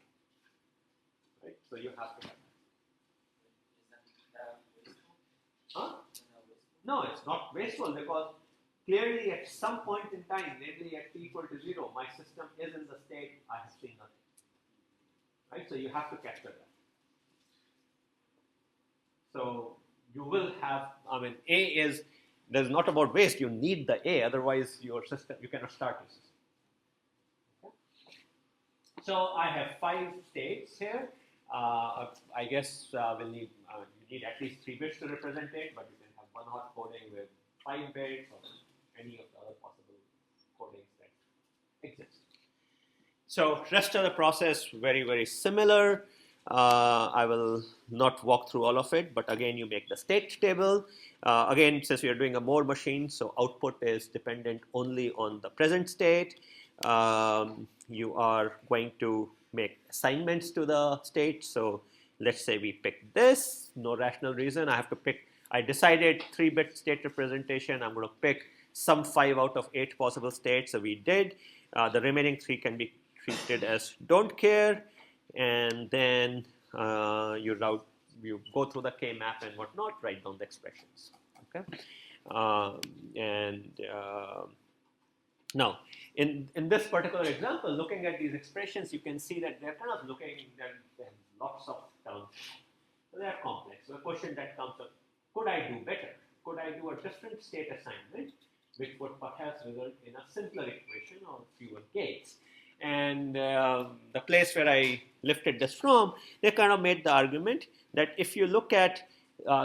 Right? So you have to have that. Huh? No, it's not wasteful because clearly at some point in time, namely at t equal to 0, my system is in the state I have seen nothing. Right? So you have to capture that. So you will have, I mean, A is, there's not about waste, you need the A, otherwise your system, you cannot start your system. Okay? So I have 5 states here. I guess we'll need, you need at least 3 bits to represent it, but you can have one-hot coding with 5 bits or any of the other possible codings that exist. So rest of the process, very, very similar. I will not walk through all of it, but again, you make the state table. Again, since we are doing a more machine, so output is dependent only on the present state. You are going to make assignments to the state. So let's say we pick this, no rational reason. I have to pick, I decided 3-bit state representation. I'm going to pick some 5 out of 8 possible states. So we did. The remaining 3 can be treated as don't care, and then you go through the K map and whatnot, write down the expressions. Okay, now in this particular example, looking at these expressions, you can see that they're kind of looking that they have lots of terms. So they are complex. So a question that comes up: could I do better? Could I do a different state assignment, which would perhaps result in a simpler equation or fewer gates? And the place where I lifted this from, they kind of made the argument that if you look at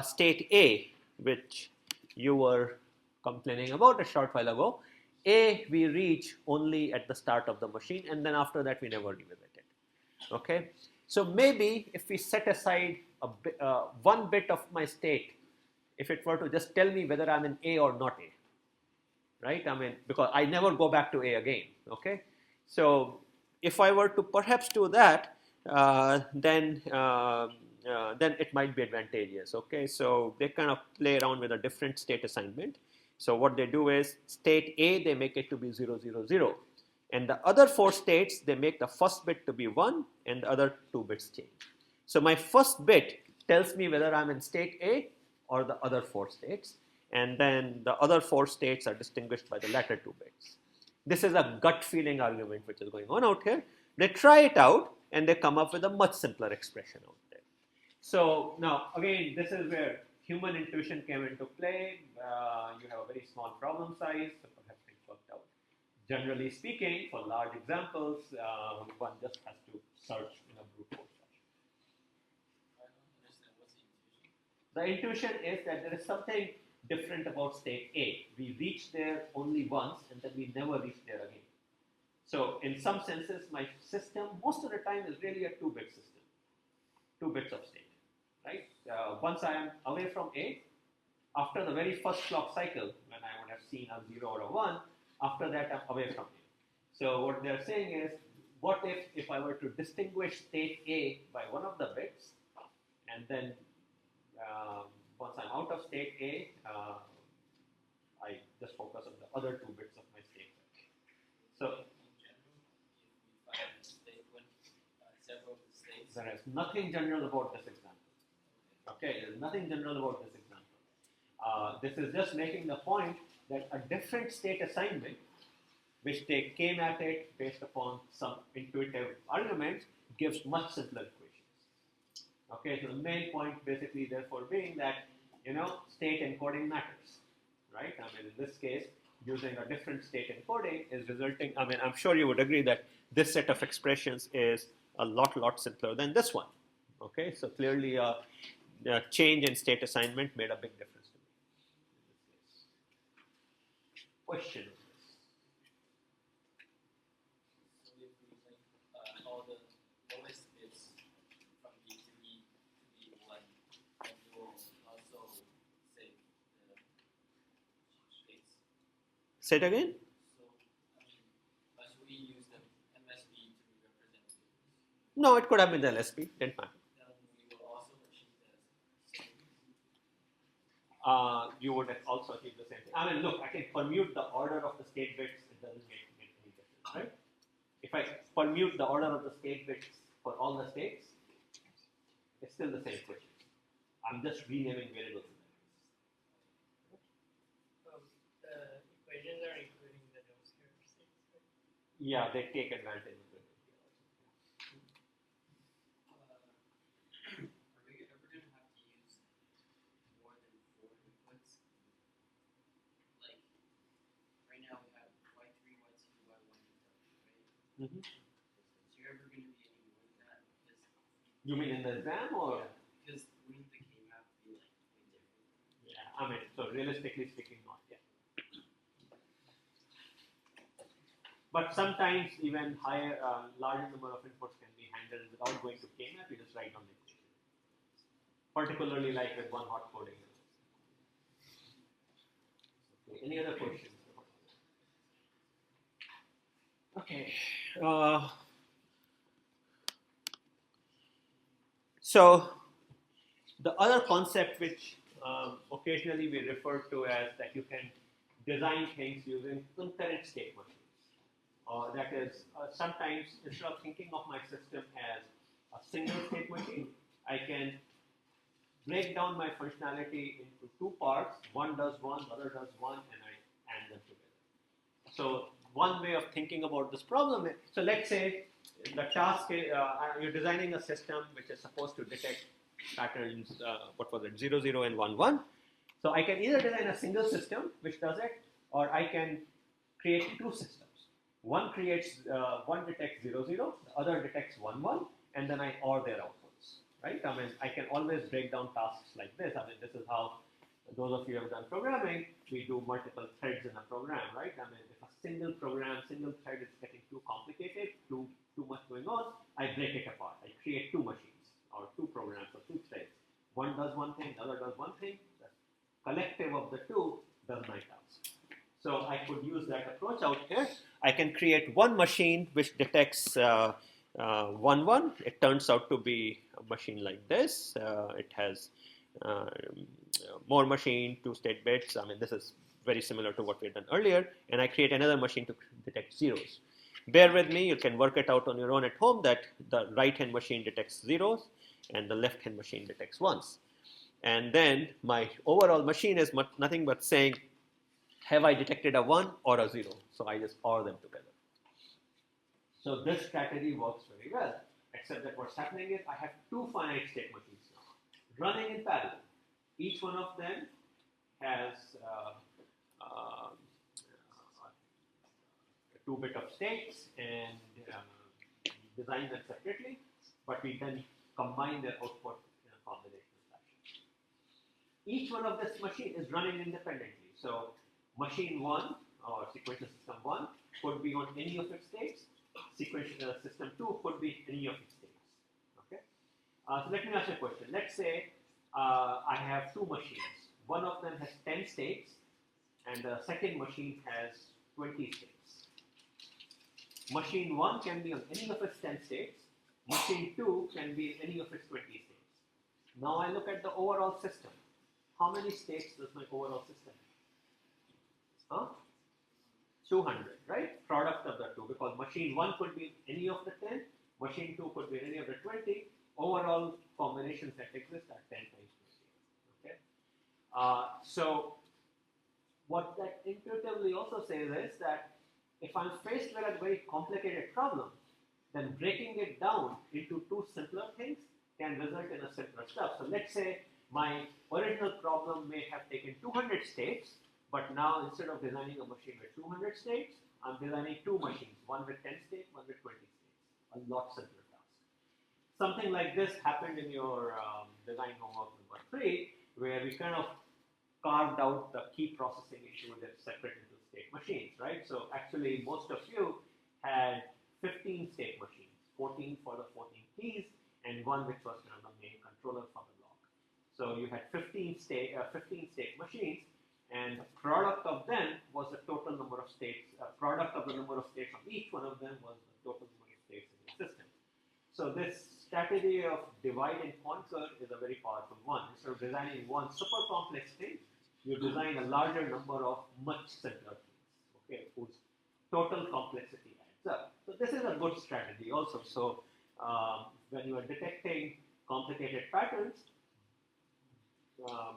state A, which you were complaining about a short while ago, A we reach only at the start of the machine, and then after that we never revisit it. Okay, so maybe if we set aside 1 bit of my state, if it were to just tell me whether I'm in A or not A, right? I mean, because I never go back to A again. Okay. So if I were to perhaps do that, then it might be advantageous. Okay, so they kind of play around with a different state assignment. So what they do is state A, they make it to be 0, 0, 0. And the other 4 states, they make the first bit to be 1 and the other 2 bits change. So my first bit tells me whether I'm in state A or the other 4 states. And then the other 4 states are distinguished by the latter 2 bits. This is a gut feeling argument which is going on out here. They try it out and they come up with a much simpler expression out there. So now again, this is where human intuition came into play. You have a very small problem size, so perhaps things worked out. Generally speaking, for large examples, one just has to search in a brute force fashion. The intuition is that there is something different about state A. We reach there only once and then we never reach there again. So in some senses, my system most of the time is really a 2-bit system, 2 bits of state, right? Once I am away from A, after the very first clock cycle, when I would have seen a 0 or a 1, after that I'm away from A. So what they're saying is, what if I were to distinguish state A by one of the bits, and then once I'm out of state A, I just focus on the other 2 bits of my state. So there is nothing general about this example. Okay, there's nothing general about this example. This is just making the point that a different state assignment, which they came at it based upon some intuitive arguments, gives much simpler equations. Okay, so the main point basically therefore being that, state encoding matters, right? I mean, in this case, using a different state encoding is resulting, I mean, I'm sure you would agree that this set of expressions is a lot simpler than this one. Okay, so clearly a change in state assignment made a big difference to me. Question on this? So if we link all the lowest bits from B to E to Say it again. So, should we use the MSB to represent the variables? No, it could have been the LSP. Didn't matter. Then we will also achieve the same. You would also achieve the same thing. I mean, look, I can permute the order of the state bits. It doesn't make any difference, right? If I permute the order of the state bits for all the states, it's still the same equation. I'm just renaming variables. The equations are including the don't-care states, right? Yeah, they take advantage of it. Are we ever going to have to use more than 4 inputs? Like, right now we have y3, y2, y1, and w, right? Mm-hmm. Is there ever going to be any more than that? Because You mean in the exam or? yeah, because wouldn't the K-map be like way different? Yeah, I mean, so realistically speaking, not yet. But sometimes even higher, larger number of inputs can be handled without going to K-map. You just write down the equation. Particularly like with one hot coding. Okay, any other questions? Okay. So the other concept which occasionally we refer to as that you can design things using concurrent state machines. That is, sometimes instead of thinking of my system as a single state machine, I can break down my functionality into two parts. One does one, the other does one, and I add them together. So one way of thinking about this problem is, so let's say the task is, you're designing a system which is supposed to detect patterns, 0, 0, and 1, 1. So I can either design a single system which does it, or I can create two systems. One detects 0, 0, the other detects 1, 1, and then I OR their outputs, right? I mean, I can always break down tasks like this. I mean, this is how those of you who have done programming, we do multiple threads in a program, right? I mean, if a single thread is getting too complicated, too much going on, I break it apart. I create two machines or two programs or two threads. One does one thing, the other does one thing. The collective of the two does my task. So I could use that approach out here. I can create one machine which detects 1, 1. It turns out to be a machine like this. It has more machine, 2 state bits. I mean, this is very similar to what we've done earlier. And I create another machine to detect zeros. Bear with me. You can work it out on your own at home that the right-hand machine detects zeros and the left-hand machine detects ones. And then my overall machine is nothing but saying, have I detected a 1 or a 0? So I just OR them together. So this strategy works very well, except that what's happening is I have two finite state machines now, running in parallel. Each one of them has a 2-bit of states and design them separately, but we then combine their output in a combinational fashion. Each one of this machine is running independently. So machine 1 or sequential system 1 could be on any of its states. Sequential system 2 could be any of its states. Okay. So let me ask you a question. Let's say I have two machines. One of them has 10 states, and the second machine has 20 states. Machine 1 can be on any of its 10 states. Machine 2 can be in any of its 20 states. Now I look at the overall system. How many states does my overall system have? Huh? 200, right? Product of the two, because machine 1 could be any of the 10, machine 2 could be any of the 20. Overall combinations that exist are 10 times 20. Okay. So what that intuitively also says is that if I'm faced with a very complicated problem, then breaking it down into two simpler things can result in a simpler stuff. So let's say my original problem may have taken 200 states, but now instead of designing a machine with 200 states, I'm designing two machines, one with 10 states, one with 20 states. A lot simpler task. Something like this happened in your design homework number 3, where we kind of carved out the key processing issue that's separate into state machines, right? So actually most of you had 15 state machines, 14 for the 14 keys, and one which was kind of the main controller for the log. So you had 15 state machines, and the product of them was the total number of states. Product of the number of states of each one of them was the total number of states in the system. So this strategy of divide and conquer is a very powerful one. Instead of designing one super complex thing, you design a larger number of much simpler things, okay, whose total complexity adds up. So this is a good strategy also. So when you are detecting complicated patterns,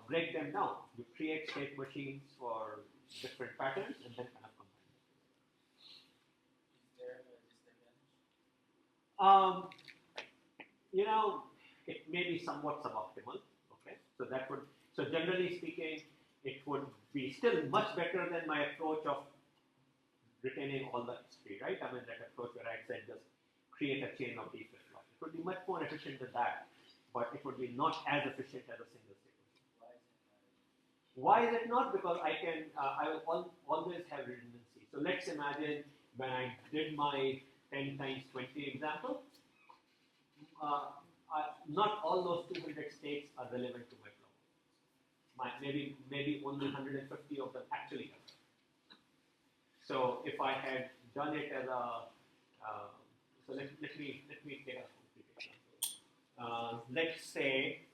break them down. You create state machines for different patterns and then kind of combine them. Is there a disadvantage? You know, it may be somewhat suboptimal. Okay, so that would, so generally speaking, it would be still much better than my approach of retaining all the history, right? I mean, that approach where I said just create a chain of these flip-flops. It would be much more efficient than that, but it would be not as efficient as a single state machine. Why is it not? Why is it not? Because I can, I will always have redundancy. So let's imagine when I did my 10 times 20 example, not all those 200 states are relevant to my problem. Maybe only 150 of them actually are. So if I had done it as a, so let me take a concrete example. Let's say,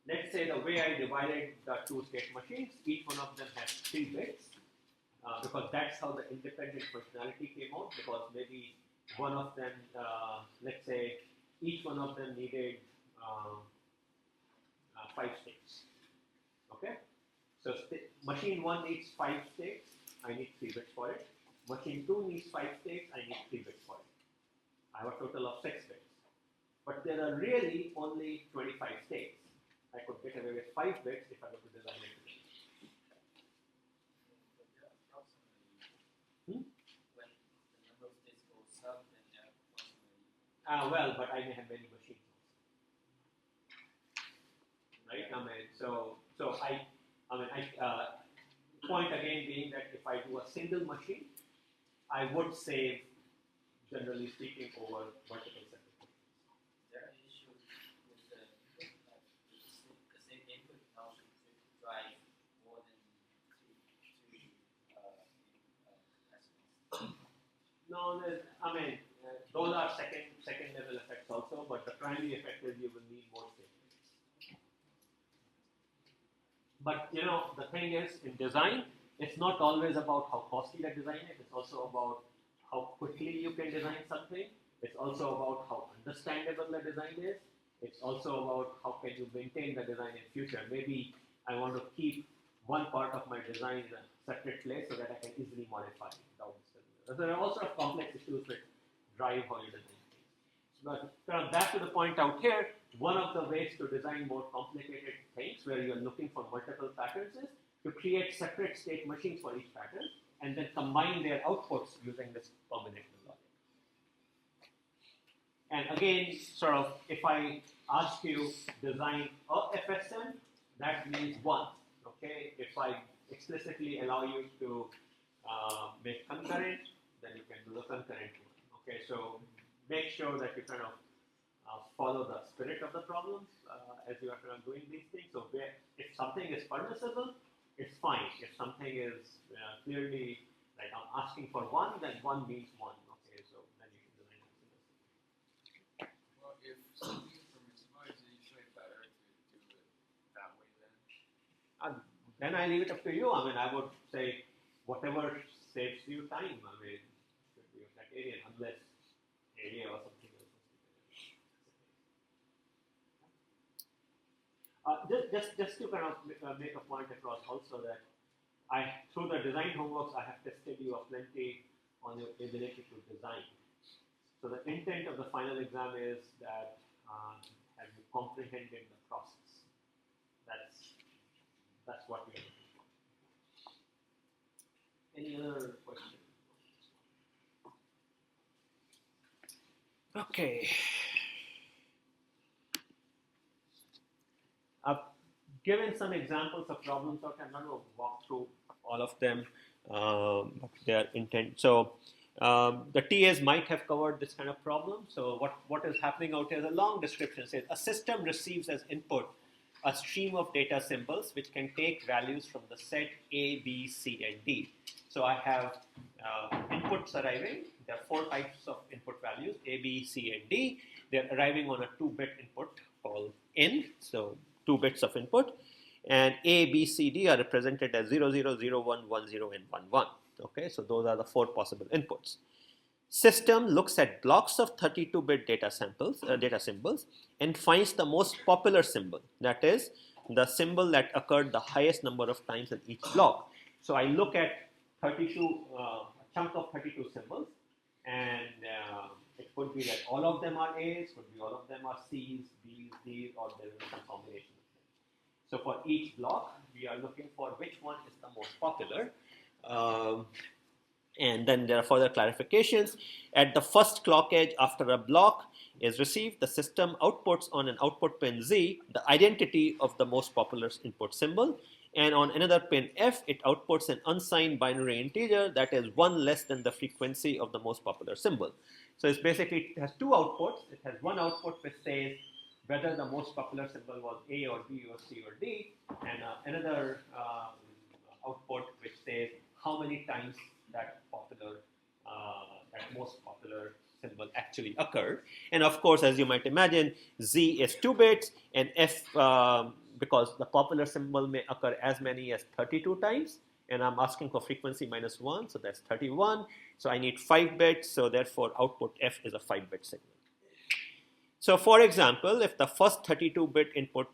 let's say the way I divided the two state machines, each one of them has 3 bits, because that's how the independent functionality came out, because maybe one of them, let's say, each one of them needed 5 states. Okay? So machine 1 needs 5 states, I need 3 bits for it. Machine 2 needs 5 states, I need 3 bits for it. I have a total of 6 bits. But there are really only 25 states. I could get away with 5 bits if I were to design it today. But they're approximately Hmm? when the number of states goes up, then they're approximately. Well, but I may have many machines also. Right? Point again being that if I do a single machine, I would save, generally speaking, over multiple separate machines. Is there an issue with the input? Like the same input now should drive more than two capacitors? No, those are second level effects also, but the primary effect is you will need more states. But you know, the thing is, in design, it's not always about how costly the design is. It's also about how quickly you can design something. It's also about how understandable the design is. It's also about how can you maintain the design in future. Maybe I want to keep one part of my design in a separate place so that I can easily modify it. There are all sorts of complex issues that drive how you design things. But back to the point out here, one of the ways to design more complicated things where you're looking for multiple patterns is to create separate state machines for each pattern and then combine their outputs using this combinational logic. And again, sort of, if I ask you design a FSM, that means 1. Okay, if I explicitly allow you to make concurrent, then you can do the concurrent one. Okay, so make sure that you kind of follow the spirit of the problems as you are kind of doing these things. So if something is permissible, it's fine. If something is clearly like I'm asking for 1, then 1 means 1. Okay, so then you can design it. Well, if something is permissible, is it usually better to do it that way then? Then I leave it up to you. I mean, I would say whatever saves you time. I mean, should be of that area, unless area or something else. Just to kind of make a point across also that through the design homeworks, I have tested you plenty on your ability to design. So the intent of the final exam is that have you comprehended the process. That's what we are looking for. Any other questions? Okay. I've given some examples of problems out. I'm not going to walk through all of them, but they are intent. So The TAs might have covered this kind of problem. So what is happening out here is a long description. It says a system receives as input a stream of data symbols which can take values from the set A, B, C, and D. So I have inputs arriving. There are 4 types of input values, A, B, C, and D. They're arriving on a 2-bit input called in, so 2 bits of input. And A, B, C, D are represented as 0, 0, 0, 1, 1, 0, and 1, 1. Okay, so those are the 4 possible inputs. System looks at blocks of 32-bit data symbols and finds the most popular symbol, that is the symbol that occurred the highest number of times in each block. So I look at a chunk of 32 symbols, and it could be that all of them are A's, could be all of them are C's, B's, D's, or there is some combination of them. So for each block, we are looking for which one is the most popular. And then there are further clarifications. At the first clock edge after a block is received, the system outputs on an output pin Z the identity of the most popular input symbol. And on another pin F, it outputs an unsigned binary integer that is 1 less than the frequency of the most popular symbol. So it's basically, it has 2 outputs. It has one output which says whether the most popular symbol was A or B or C or D, and another output which says how many times that most popular symbol actually occurred. And of course, as you might imagine, Z is 2 bits, and F, because the popular symbol may occur as many as 32 times, and I'm asking for frequency minus 1, so that's 31. So I need 5 bits, so therefore output F is a 5-bit signal. So for example, if the first 32-bit input,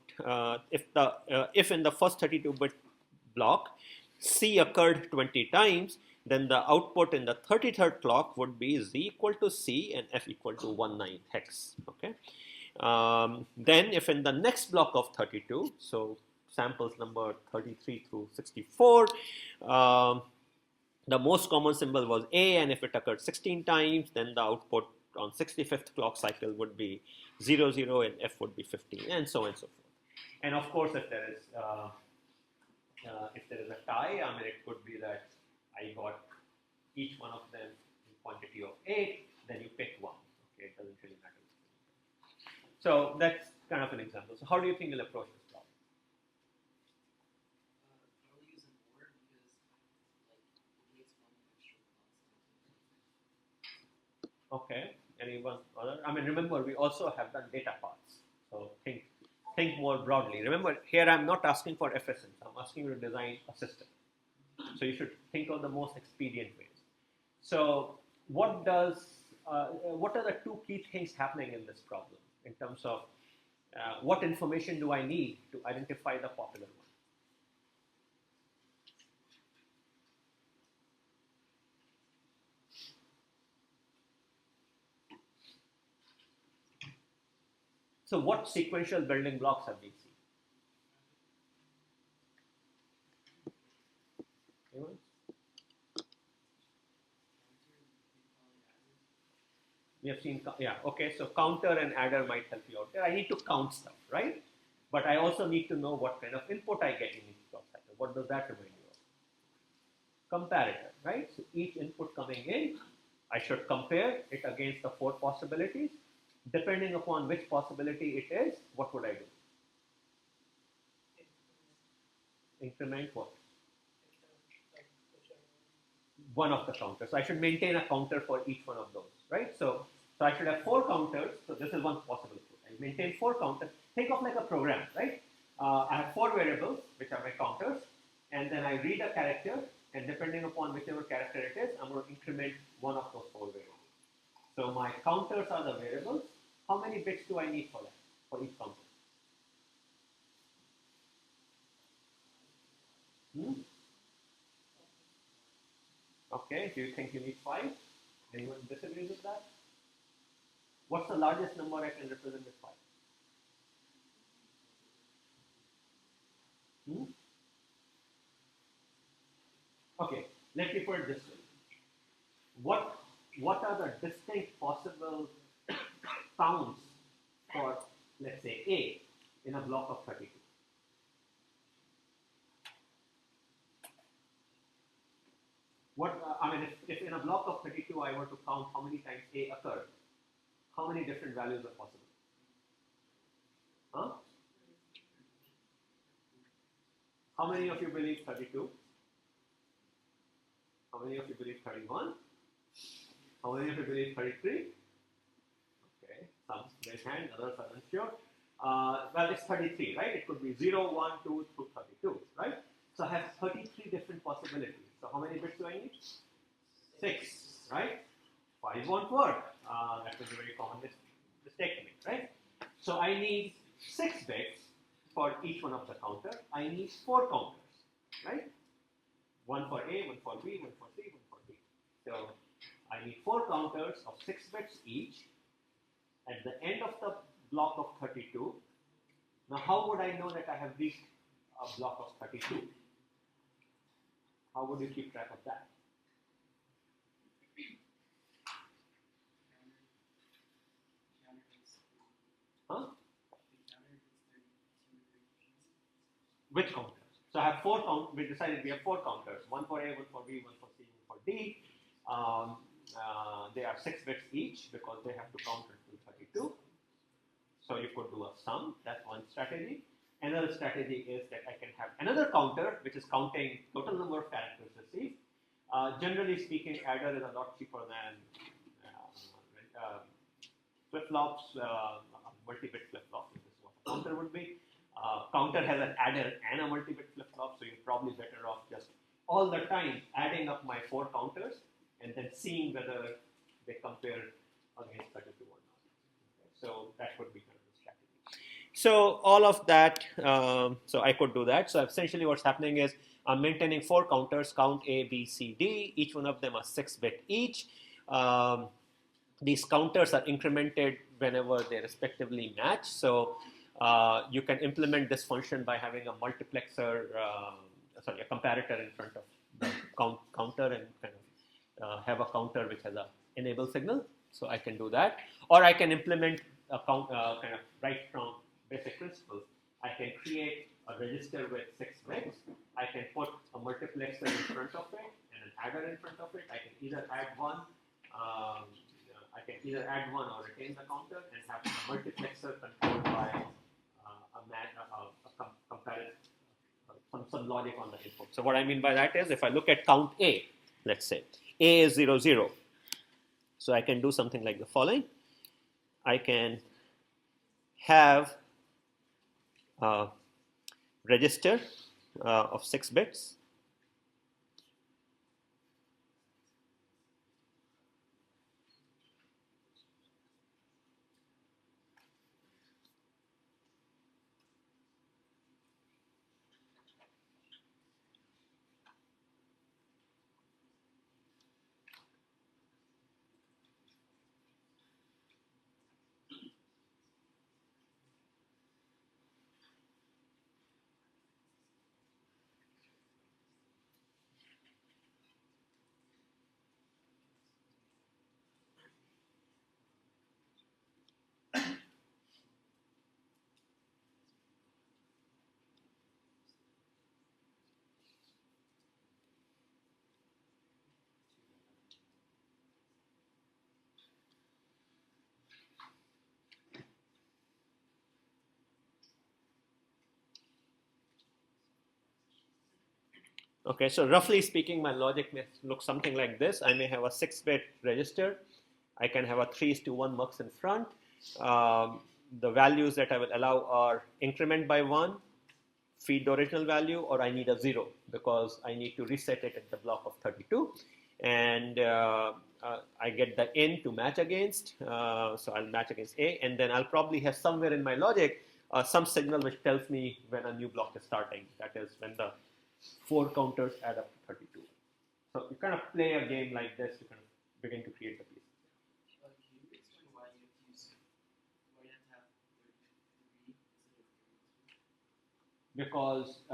if in the first 32-bit block C occurred 20 times, then the output in the 33rd clock would be Z equal to C and F equal to 1/9 hex. Okay. Then if in the next block of 32, so samples number 33 through 64, the most common symbol was A, and if it occurred 16 times, then the output on 65th clock cycle would be 0, 0, and F would be 15, and so on and so forth. And of course, if there is a tie, I mean, it could be that I got each one of them in quantity of 8, then you pick one. Okay, it doesn't really matter. So that's kind of an example. So how do you think you'll approach this problem? Probably use an OR because it needs one extra constant. Okay, anyone other? I mean, remember, we also have done data paths. So think more broadly. Remember, here I'm not asking for efficiency. I'm asking you to design a system. So you should think of the most expedient ways. So what are the 2 key things happening in this problem in terms of what information do I need to identify the popular one? So what sequential building blocks have we seen? Anyone? We have seen, yeah, okay, so counter and adder might help you out there. I need to count stuff, right? But I also need to know what kind of input I get in each clock cycle. What does that remind you of? Comparator, right? So each input coming in, I should compare it against the 4 possibilities. Depending upon which possibility it is, what would I do? Increment what? One of the counters. So I should maintain a counter for each one of those, right? So I should have 4 counters. So this is one possible approach. I maintain 4 counters. Think of like a program, right? I have 4 variables, which are my counters, and then I read a character, and depending upon whichever character it is, I'm going to increment one of those 4 variables. So my counters are the variables. How many bits do I need for that, for each counter? Okay, do you think you need 5? Anyone disagrees with that? What's the largest number I can represent with 5? Okay, let me put it this way. What are the distinct possible counts for, let's say, A in a block of 32? What I mean, if in a block of 32 I were to count how many times A occurred, how many different values are possible? Huh? How many of you believe 32? How many of you believe 31? How many of you believe 33? Okay, some raise hand, others are unsure. Well, it's 33, right? It could be 0, 1, 2 through 32, right? So I have 33 different possibilities. So how many bits do I need? 6, right? 5 won't work. That was a very common mistake to make, right? So I need 6 bits for each one of the counters. I need 4 counters, right? One for A, one for B, one for C, one for D. So I need 4 counters of 6 bits each. At the end of the block of 32, now how would I know that I have reached a block of 32? How would you keep track of that? Huh? Which counters? So I have 4 counters. We decided we have 4 counters. One for A, one for B, one for C, one for D. They are 6 bits each because they have to count until 32. So you could do a sum. That's one strategy. Another strategy is that I can have another counter which is counting total number of characters received. Generally speaking, adder is a lot cheaper than flip-flops, multi-bit flip-flop, which is what a counter would be. Counter has an adder and a multi-bit flip-flop, so you're probably better off just all the time adding up my 4 counters and then seeing whether they compare against 32 or not. Okay, so that would be kind of the strategy. So all of that, so I could do that. So essentially what's happening is I'm maintaining 4 counters, count A, B, C, D. Each one of them are 6-bit each. These counters are incremented whenever they respectively match. So you can implement this function by having a multiplexer, a comparator in front of the counter and kind of have a counter which has a enable signal. So I can do that. Or I can implement a kind of right from basic principles. I can create a register with 6 bits. I can put a multiplexer in front of it and an adder in front of it. I can either add one or retain the counter and have a multiplexer controlled by some logic on the input. So what I mean by that is if I look at count A, let's say, A is 0, 0. So I can do something like the following. I can have a register of 6 bits. Okay, so roughly speaking, my logic may look something like this. I may have a 6-bit register. I can have a 3:1 mux in front. The values that I will allow are increment by 1, feed the original value, or I need a 0 because I need to reset it at the block of 32. And I get the in to match against. So I'll match against A, and then I'll probably have somewhere in my logic some signal which tells me when a new block is starting. That is when the 4 counters add up to 32. So you kind of play a game like this to kind of begin to create the pieces. Can you explain why you have to have 3 instead of 3? Because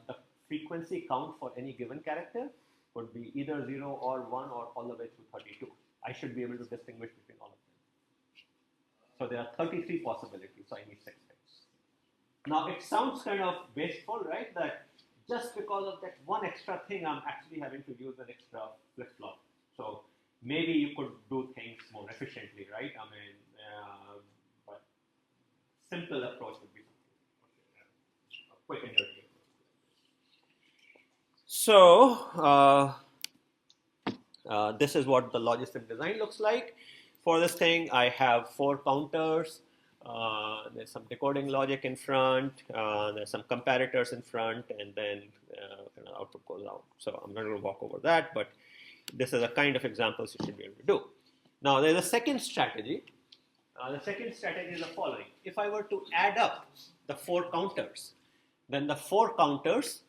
the frequency count for any given character could be either 0 or 1 or all the way through 32. I should be able to distinguish between all of them. So there are 33 possibilities, so I need 6 bits. Now it sounds kind of wasteful, right? That just because of that one extra thing, I'm actually having to use an extra flip-flop. So maybe you could do things more efficiently, right? I mean, but simple approach would be something, a quick and dirty approach. So this is what the logistic design looks like. For this thing, I have 4 counters. There's some decoding logic in front. There's some comparators in front, and then kind of output goes out. So I'm not going to walk over that, but this is a kind of examples you should be able to do. Now, there's a second strategy. The second strategy is the following. If I were to add up the 4 counters, then the 4 counters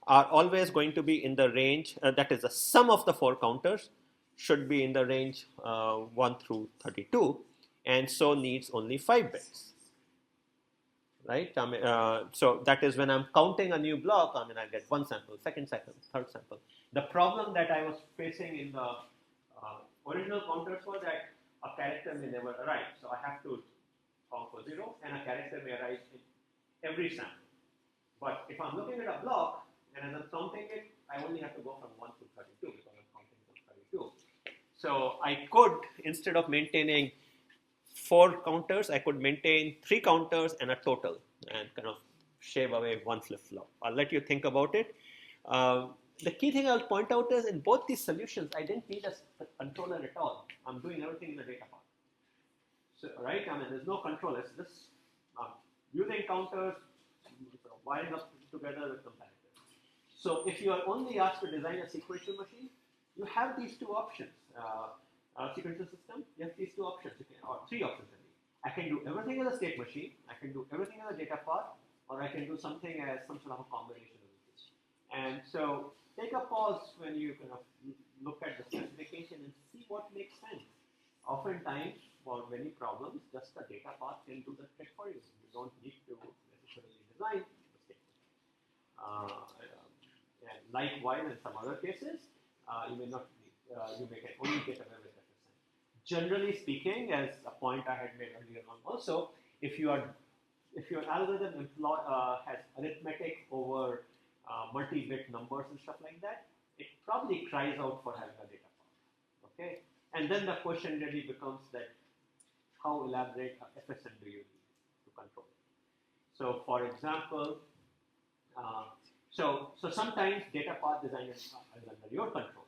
are always going to be in the range, that is the sum of the 4 counters should be in the range 1 through 32, and so needs only 5 bits. Right? I mean, so that is when I'm counting a new block, I mean, I get 1 sample, 2nd sample, 3rd sample. The problem that I was facing in the original counters was that a character may never arrive. So I have to count for 0, and a character may arrive in every sample. But if I'm looking at a block, and as I'm counting it, I only have to go from 1 to 32 because I'm counting from 32. So I could, instead of maintaining 4 counters, I could maintain 3 counters and a total and kind of shave away 1 flip-flop. I'll let you think about it. The key thing I'll point out is in both these solutions, I didn't need a controller at all. I'm doing everything in the data part. So, right, I mean, there's no control. It's just using counters, wiring up together with comparators. So if you are only asked to design a sequential machine, you have these 2 options. Sequential system, you have these 2 options, or 3 options. I can do everything as a state machine, I can do everything as a data part, or I can do something as some sort of a combination of these. And so take a pause when you kind of look at the specification and see what makes sense. Oftentimes, for many problems, just the data part can do the trick for you. You don't need to necessarily design the state machine. And likewise, in some other cases, you may not need, you may can only get away with FSM. Generally speaking, as a point I had made earlier on also, if your algorithm has arithmetic over multi-bit numbers and stuff like that, it probably cries out for having a data part. Okay, and then the question really becomes that how elaborate a FSM do you need to control it? So, for example, so sometimes data path design is under your control.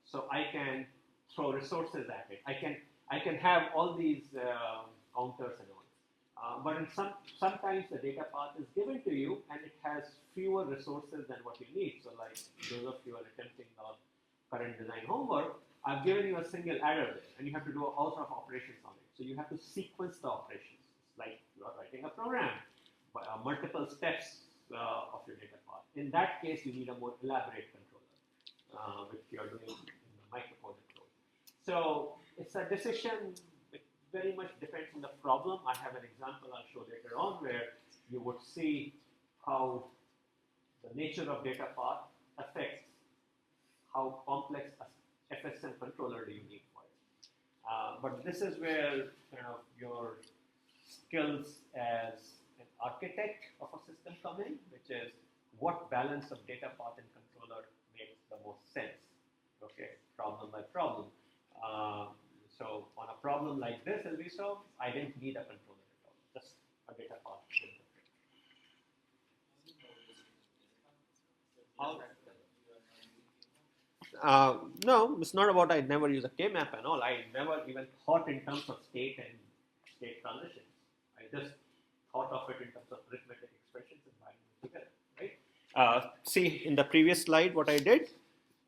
So I can throw resources at it. I can have all these counters and all. But in sometimes the data path is given to you and it has fewer resources than what you need. So like those of you who are attempting the current design homework, I've given you a single adder there and you have to do all sorts of operations on it. So you have to sequence the operations. It's like you are writing a program, multiple steps of your data path. In that case, you need a more elaborate controller, which you are doing in the microcode approach. So it's a decision. It very much depends on the problem. I have an example I'll show later on where you would see how the nature of data path affects how complex a FSM controller do you need for it. But this is where kind of your skills as an architect of a system come in, which is what balance of data path and controller makes the most sense, okay, problem by problem. So on a problem like this, as we saw, I didn't need a controller at all, just a data path. No, it's not about I never use a K-map and all. I never even thought in terms of state and state transitions. I just thought of it in terms of arithmetic expressions and binding them together, right? See, in the previous slide, what I did,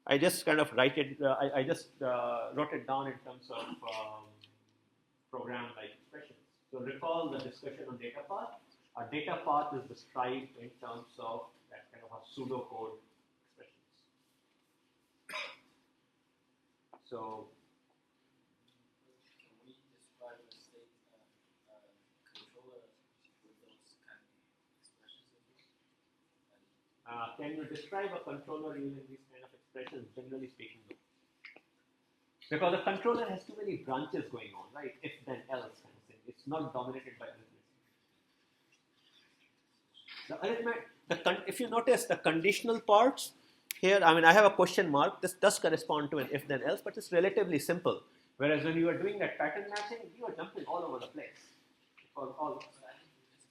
I just kind of write it, I just wrote it down in terms of program-like expressions. So recall the discussion on data path. A data path is described in terms of that kind of a pseudocode expressions. So can we describe a state controller with those kind of expressions as well? can you describe a controller using these kind of expressions? Generally speaking, no. Because the controller has too many branches going on, right? If then else kind of thing. It's not dominated by arithmetic. if you notice the conditional parts here, I mean, I have a question mark. This does correspond to an if then else, but it's relatively simple. Whereas when you are doing that pattern matching, you are jumping all over the place. So I think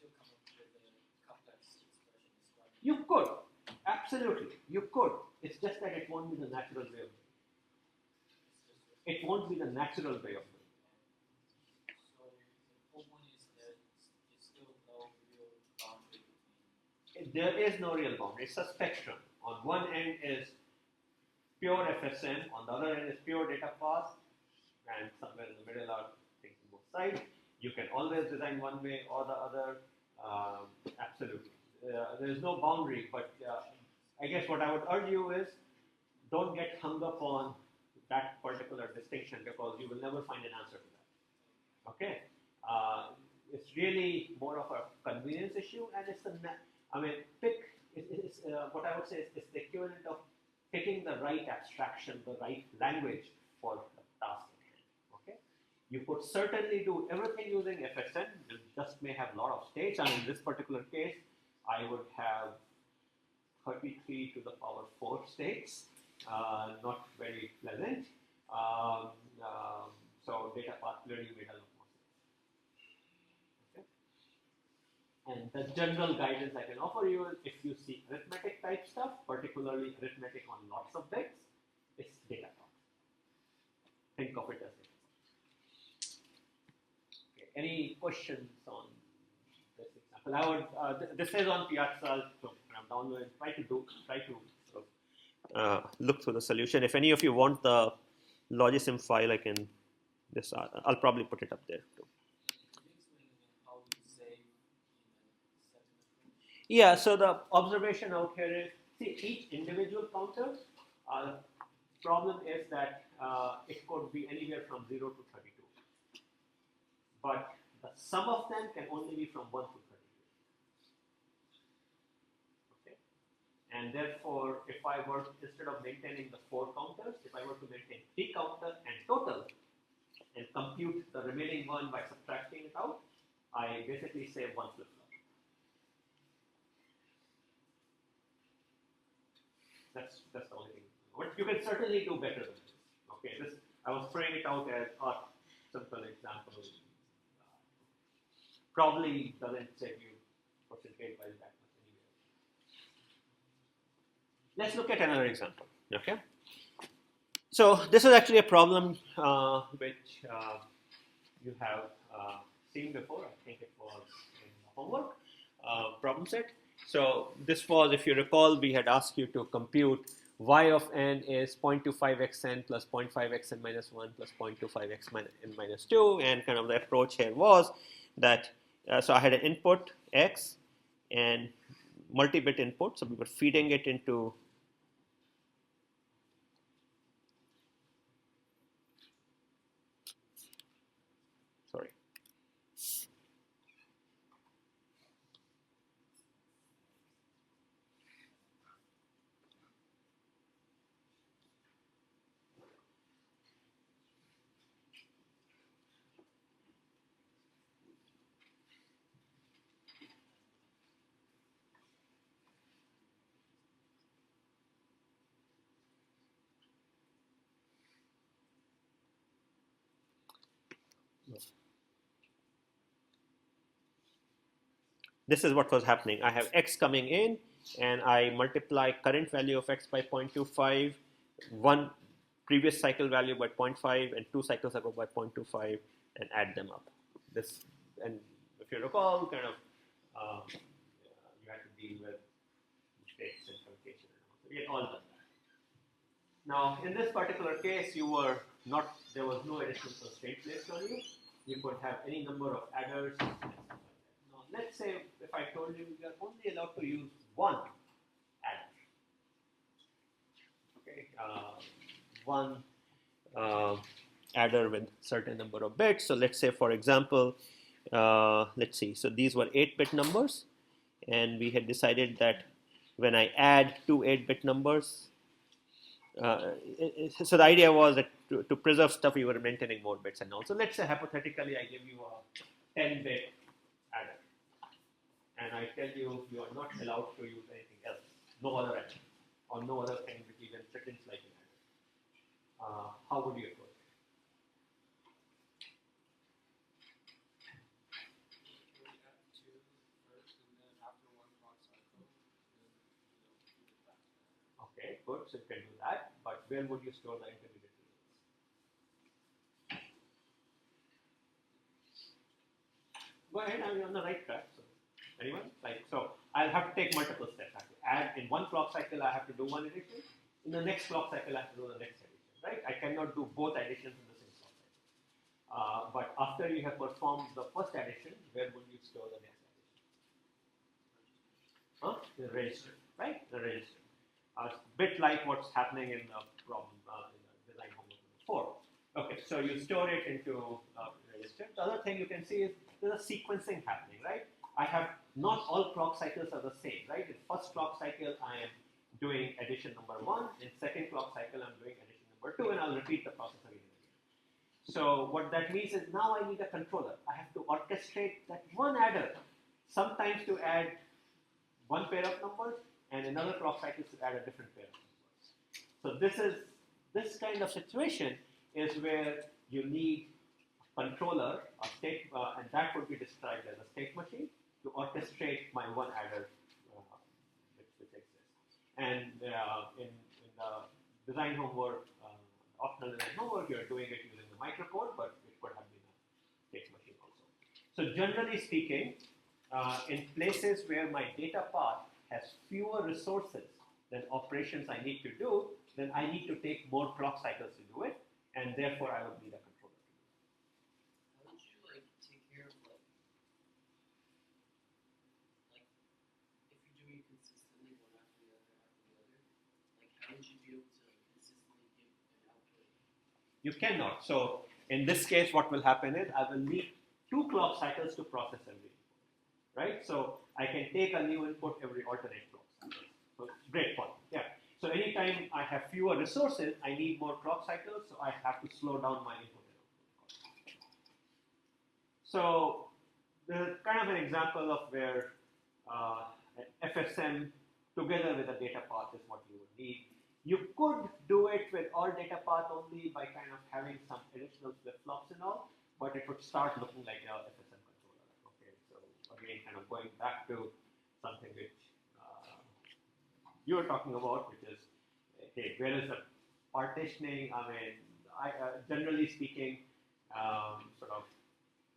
you can still come up with a complex expression as well. You could, absolutely, you could. It's just that it won't be the natural way of doing it. It won't be the natural way of doing it. So the whole point is that there's still no real boundary between. There is no real boundary. It's a spectrum. On one end is pure FSM, on the other end is pure data path, and somewhere in the middle are things on both sides. You can always design one way or the other. Absolutely. There is no boundary, but I guess what I would urge you is don't get hung up on that particular distinction because you will never find an answer to that. Okay? It's really more of a convenience issue, and it's what I would say is it's the equivalent of picking the right abstraction, the right language for the task at hand. Okay? You could certainly do everything using FSM. You just may have a lot of states, and in this particular case, I would have 33 to the power 4 states, not very pleasant. So data path clearly made a lot more sense. Okay? And the general guidance I can offer you is if you see arithmetic type stuff, particularly arithmetic on lots of bits, it's data path. Think of it as data path. Okay. Any questions on this example? I would. This is on Piazza, so I'm downloading. Try to sort of, look through the solution. If any of you want the Logisim file, I can. I'll probably put it up there too. Yeah, so the observation out here is, see, each individual counter, problem is that it could be anywhere from 0 to 32. But the sum of them can only be from 1 to 32. Okay? And therefore, if I were, instead of maintaining the 4 counters, if I were to maintain 3 counter and total, and compute the remaining one by subtracting it out, I basically save 1 flip-flop. That's the only thing. But you can certainly do better than this. Okay, this I was throwing it out as a simple example. Probably doesn't save you percentage wise that much anyway. Let's look at another example. Okay. So this is actually a problem which you have seen before. I think it was in the homework problem set. So this was, if you recall, we had asked you to compute y of n is 0.25xn plus 0.5xn minus 1 plus 0.25xn minus 2, and kind of the approach here was that, so I had an input x and multi-bit input, so we were feeding it into this is what was happening. I have x coming in, and I multiply current value of x by 0.25, one previous cycle value by 0.5, and 2 cycles ago by 0.25, and add them up. This, and if you recall, kind of you had to deal with states and truncation. So we had all done that. Now, in this particular case, you were not. There was no additional constraint placed on you. You could have any number of adders. Let's say if I told you you are only allowed to use one adder, okay, one adder with certain number of bits. So let's say, for example, let's see. So these were 8-bit numbers, and we had decided that when I add 2 8-bit numbers, so the idea was that to preserve stuff, we were maintaining more bits and all. So let's say hypothetically, I give you a 10-bit adder. and I tell you you are not allowed to use anything else, no other adder, or no other thing which even pretends like an adder. How would you approach it? We add 2 first, and then after 1 clock cycle, then feed it back. Okay, good, so you can do that, but where would you store the intermediate results? Go ahead, I'm on the right track. So, anyone? So I'll have to take multiple steps. I have to add in 1 clock cycle, I have to do 1 addition. In the next clock cycle, I have to do the next addition, right? I cannot do both additions in the same clock cycle. But after you have performed the first addition, where would you store the next addition? The register, right? The register. A bit like what's happening in the problem in the design homework number 4. Okay, so you store it into register. The other thing you can see is there's a sequencing happening, right? I have not all clock cycles are the same, right? In first clock cycle, I am doing addition number 1. In second clock cycle, I'm doing addition number 2, and I'll repeat the process again and again. So what that means is now I need a controller. I have to orchestrate that one adder, sometimes to add 1 pair of numbers, and another clock cycle to add a different pair of numbers. So this kind of situation is where you need a controller, a state, and that would be described as a state machine to orchestrate my one adder which exists. And in the design homework, optional design homework, you're doing it using the microcode, but it could have been a state machine also. So generally speaking, in places where my data path has fewer resources than operations I need to do, then I need to take more clock cycles to do it, and therefore I would need a controller to do it. How would you take care of if you're doing it consistently one after the other, how would you be able to consistently give an output? You cannot. So in this case, what will happen is I will need 2 clock cycles to process every input, right? So I can take a new input every alternate clock cycle. So great point. Yeah. So anytime I have fewer resources, I need more clock cycles, so I have to slow down my input and output. So there's kind of an example of where FSM together with a data path is what you would need. You could do it with all data path only by kind of having some additional flip-flops and all, but it would start looking like a FSM controller. Okay, so again, kind of going back to something which you were talking about, which is, hey, where is the partitioning? I mean, generally speaking, sort of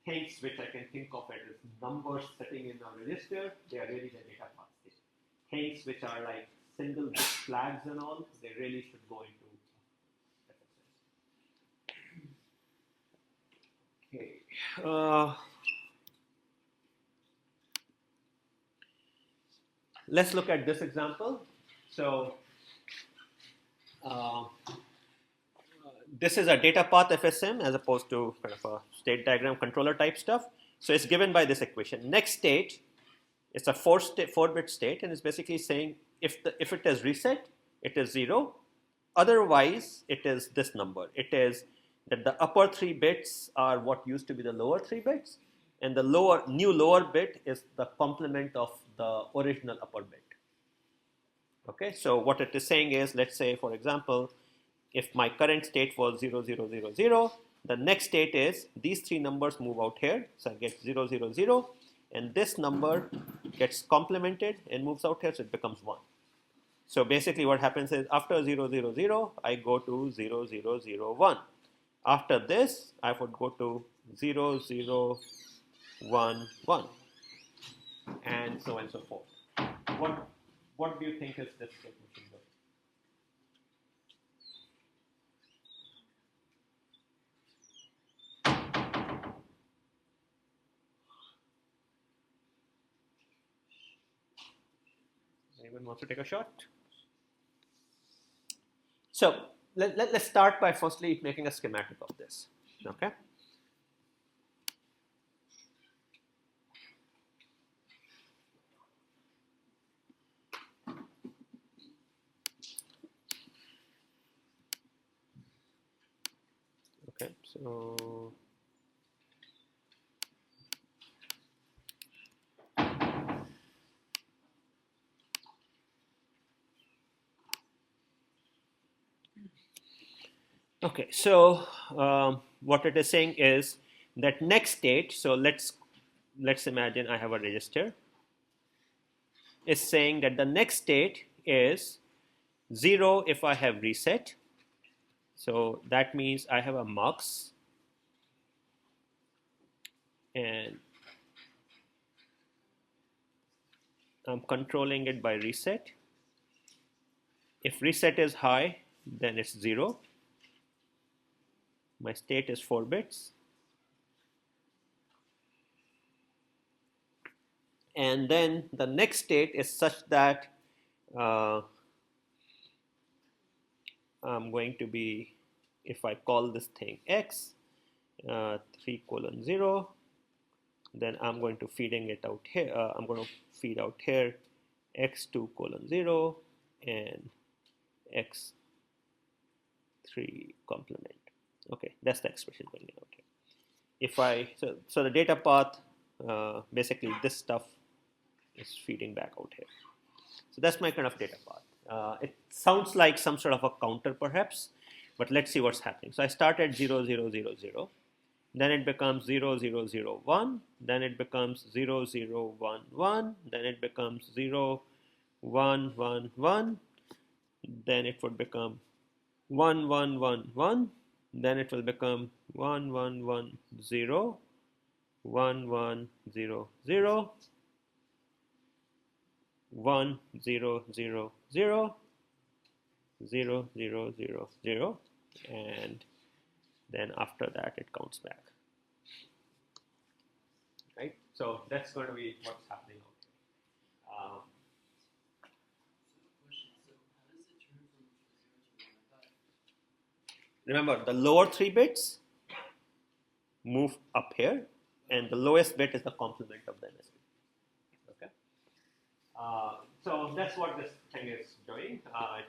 things which I can think of it as numbers sitting in a register, they are really the data path. Things which are like single bit flags and all, they really should go into FSM. Okay. Let's look at this example. So this is a data path FSM as opposed to kind of a state diagram controller type stuff. So it's given by this equation. Next state, it's a 4-bit state, and it's basically saying if it is reset, it is 0. Otherwise, it is this number. It is that the upper 3 bits are what used to be the lower 3 bits, and the new lower bit is the complement of the original upper bit. Okay, so what it is saying is, let's say, for example, if my current state was 0, 0, 0, 0, the next state is these 3 numbers move out here, so I get 0, 0, 0, and this number gets complemented and moves out here, so it becomes 1. So basically what happens is after 0, 0, 0, I go to 0, 0, 0, 1. After this, I would go to 0, 0, 1, 1, and so on and so forth. What do you think is this state machine doing? Anyone wants to take a shot? So let's start by firstly making a schematic of this. Okay. Okay, so Okay, so what it is saying is that next state. So let's imagine I have a register. Is saying that the next state is 0 if I have reset. So that means I have a mux, and I'm controlling it by reset. If reset is high, then it's 0. My state is 4 bits. And then the next state is such that uh, I'm going to be, if I call this thing x, 3:0, then I'm going to feeding it out here. I'm going to feed out here x2:0 and x3 complement. Okay, that's the expression going out here. If I so the data path, basically this stuff is feeding back out here. So that's my kind of data path. It sounds like some sort of a counter perhaps, but let's see what's happening. So I start at 0, 0, 0, 0. Then it becomes 0, 0, 0, 1. Then it becomes 0, 0, 1, 1. Then it becomes 0, 1, 1, 1. Then it would become 1, 1, 1, 1. Then it will become 1, 1, 1, 0. 1, 1, 0, 0. 1, 0, 0, 0. 0, 0, 0, 0. And then after that it counts back. Right? So that's going to be what's happening out here. Remember, the lower 3 bits move up here, and the lowest bit is the complement of the MSB. Okay. So that's what this thing is doing. I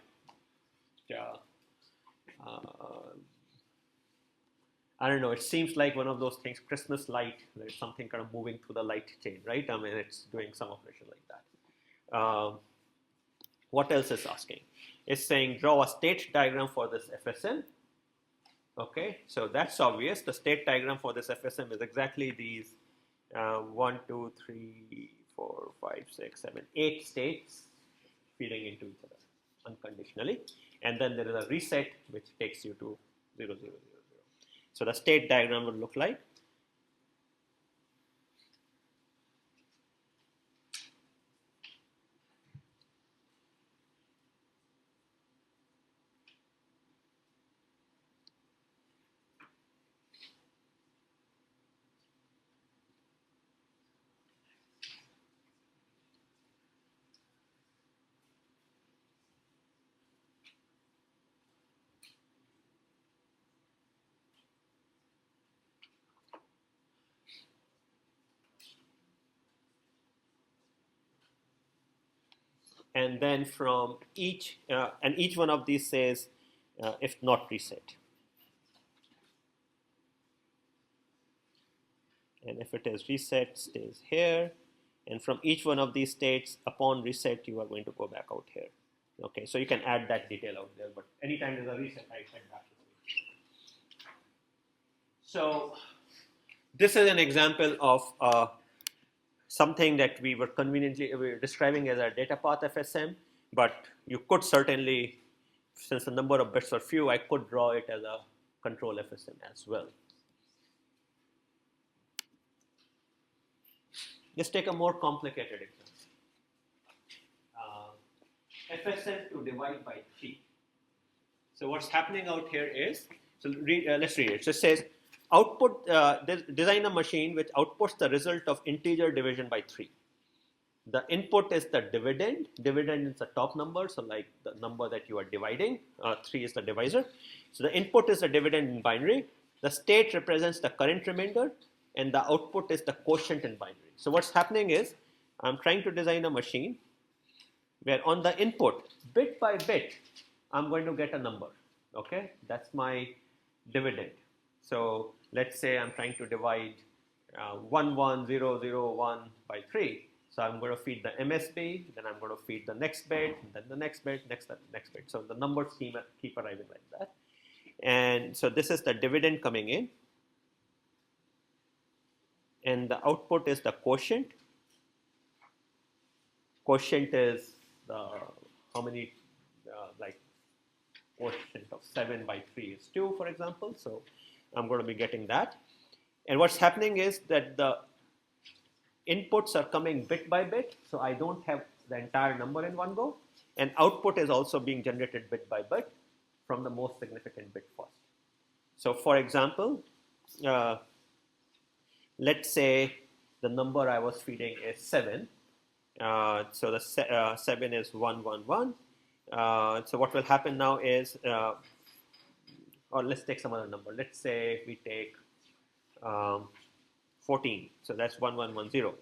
don't know. It seems like one of those things. Christmas light. There's something kind of moving through the light chain, right? I mean, it's doing some operation like that. What else is asking? It's saying draw a state diagram for this FSM. Okay, so that's obvious. The state diagram for this FSM is exactly these 1, 2, 3, 4, 5, 6, 7, 8 states feeding into each other unconditionally. And then there is a reset which takes you to 0, 0, 0, 0. So the state diagram would look like. And then from each one of these says if not reset, and if it is reset stays here, and from each one of these states upon reset you are going to go back out here. Okay, so you can add that detail out there, but anytime there's a reset I head back to it. So this is an example of something that we were describing as a data path FSM, but you could certainly, since the number of bits are few, I could draw it as a control FSM as well. Let's take a more complicated example. FSM to divide by 3. So what's happening out here is, so let's read it. So it says, output, design a machine which outputs the result of integer division by 3. The input is the dividend. Dividend is the top number, so like the number that you are dividing. 3 is the divisor. So the input is the dividend in binary. The state represents the current remainder, and the output is the quotient in binary. So what's happening is, I'm trying to design a machine where on the input, bit by bit, I'm going to get a number. Okay, that's my dividend. So let's say I'm trying to divide 11001 by 3. So I'm going to feed the MSB, then I'm going to feed the next bit, then the next bit, next bit. So the numbers keep arriving like that. And so this is the dividend coming in. And the output is the quotient. Quotient is the, how many, like quotient of 7 by 3 is 2, for example. So I'm going to be getting that. And what's happening is that the inputs are coming bit by bit, so I don't have the entire number in one go. And output is also being generated bit by bit from the most significant bit first. So for example, let's say the number I was feeding is 7. So the 7 is 111. So what will happen now is, or let's take some other number. Let's say we take 14. So that's 1110.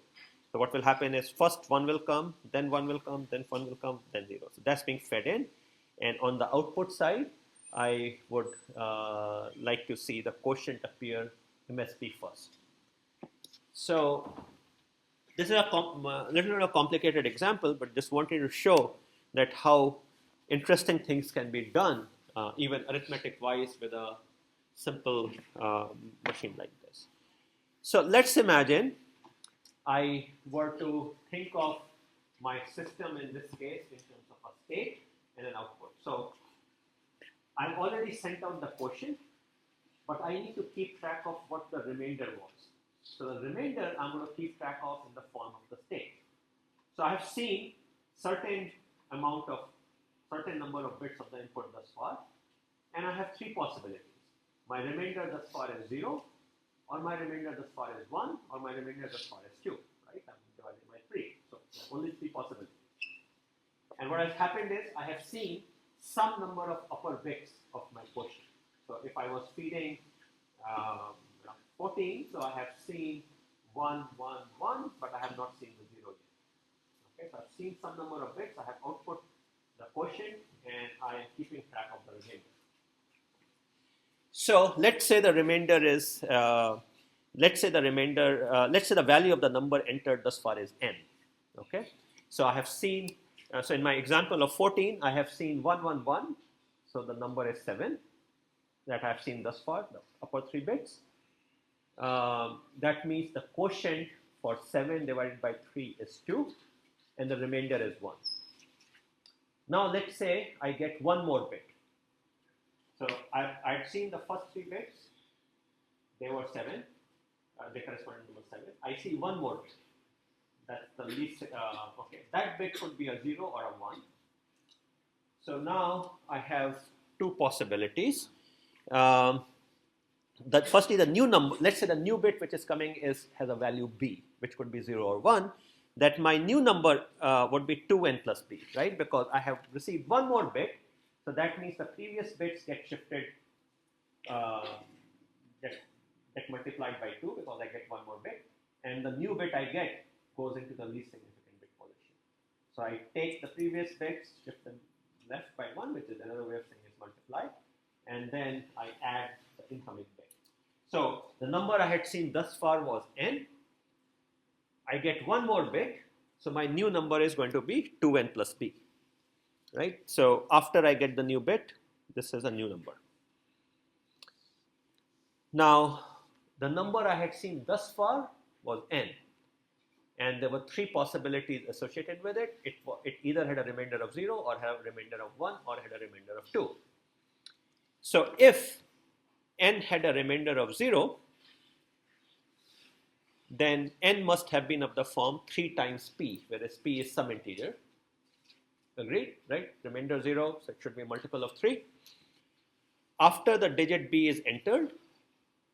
So what will happen is first 1 will come, then 1 will come, then 1 will come, then 0. So that's being fed in. And on the output side, I would like to see the quotient appear MSB first. So this is a little bit of a complicated example, but just wanted to show that how interesting things can be done, even arithmetic-wise, with a simple machine like this. So let's imagine I were to think of my system in this case in terms of a state and an output. So I've already sent out the quotient, but I need to keep track of what the remainder was. So the remainder I'm going to keep track of in the form of the state. So I have seen certain number of bits of the input thus far, and I have 3 possibilities. My remainder thus far is 0, or my remainder thus far is 1, or my remainder thus far is 2, right? I'm dividing by 3. So there are only 3 possibilities. And what has happened is I have seen some number of upper bits of my quotient. So if I was feeding 14, so I have seen 1, 1, 1, but I have not seen the 0 yet. Okay, so I've seen some number of bits, I have output the quotient, and I am keeping track of the remainder. So let's say the remainder is, let's say the value of the number entered thus far is n. Okay, so I have seen, so in my example of 14, I have seen 111, so the number is 7 that I have seen thus far, the upper 3 bits. That means the quotient for 7 divided by 3 is 2, and the remainder is 1. Now let's say I get one more bit. So I've seen the first 3 bits, they were 7, they correspond to number 7. I see one more bit. That's the least, okay, that bit could be a 0 or a 1. So now I have 2 possibilities. Firstly, the new number, let's say the new bit which is coming has a value b, which could be 0 or 1. That my new number would be 2n plus b, right? Because I have received one more bit, so that means the previous bits get shifted, get multiplied by 2 because I get one more bit, and the new bit I get goes into the least significant bit position. So I take the previous bits, shift them left by 1, which is another way of saying is multiply, and then I add the incoming bit. So the number I had seen thus far was n. I get one more bit, so my new number is going to be 2n plus b, right? So after I get the new bit, this is a new number. Now, the number I had seen thus far was n, and there were 3 possibilities associated with it. It either had a remainder of 0, or had a remainder of 1, or had a remainder of 2. So if n had a remainder of 0, then n must have been of the form 3 times p, whereas p is some integer. Agreed, right? Remainder 0, so it should be a multiple of 3. After the digit b is entered,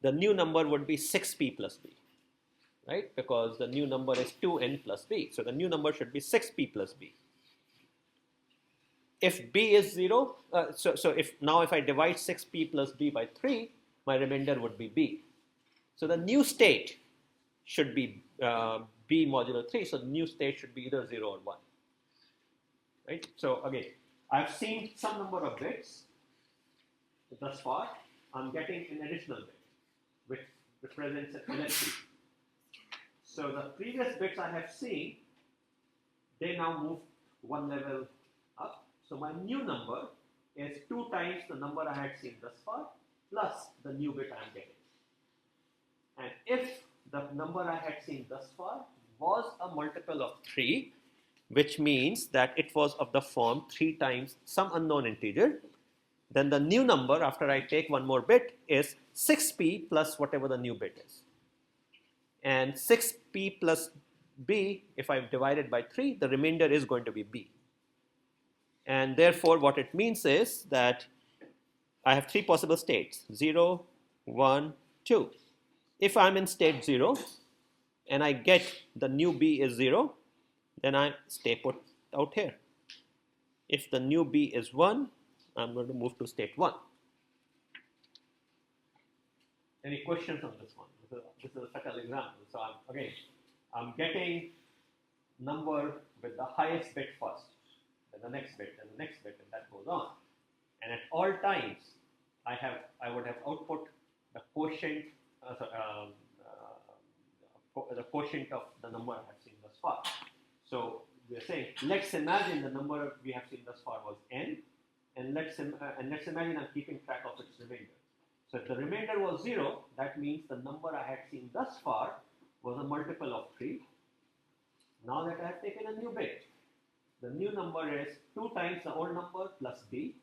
the new number would be 6p plus b, right? Because the new number is 2n plus b, so the new number should be 6p plus b. If b is 0, so if I divide 6p plus b by 3, my remainder would be b. So the new state should be b modulo 3, so the new state should be either 0 or 1. Right? So again, I've seen some number of bits thus far. I'm getting an additional bit, which represents an LSB. So the previous bits I have seen, they now move one level up. So my new number is 2 times the number I had seen thus far plus the new bit I am getting. And if the number I had seen thus far was a multiple of 3, which means that it was of the form 3 times some unknown integer, then the new number after I take one more bit is 6p plus whatever the new bit is. And 6p plus b, if I divide it by 3, the remainder is going to be b. And therefore, what it means is that I have 3 possible states, 0, 1, 2. If I'm in state 0 and I get the new b is 0, then I stay put out here. If the new b is 1, I'm going to move to state 1. Any questions on this one? This is a subtle example. So I'm getting number with the highest bit first, then the next bit, then the next bit, and that goes on. And at all times, I would have output the quotient, the quotient of the number I have seen thus far. So we are saying, let's imagine the number we have seen thus far was n, and let's imagine I'm keeping track of its remainder. So if the remainder was 0, that means the number I had seen thus far was a multiple of 3. Now that I have taken a new bit, the new number is 2 times the old number plus b.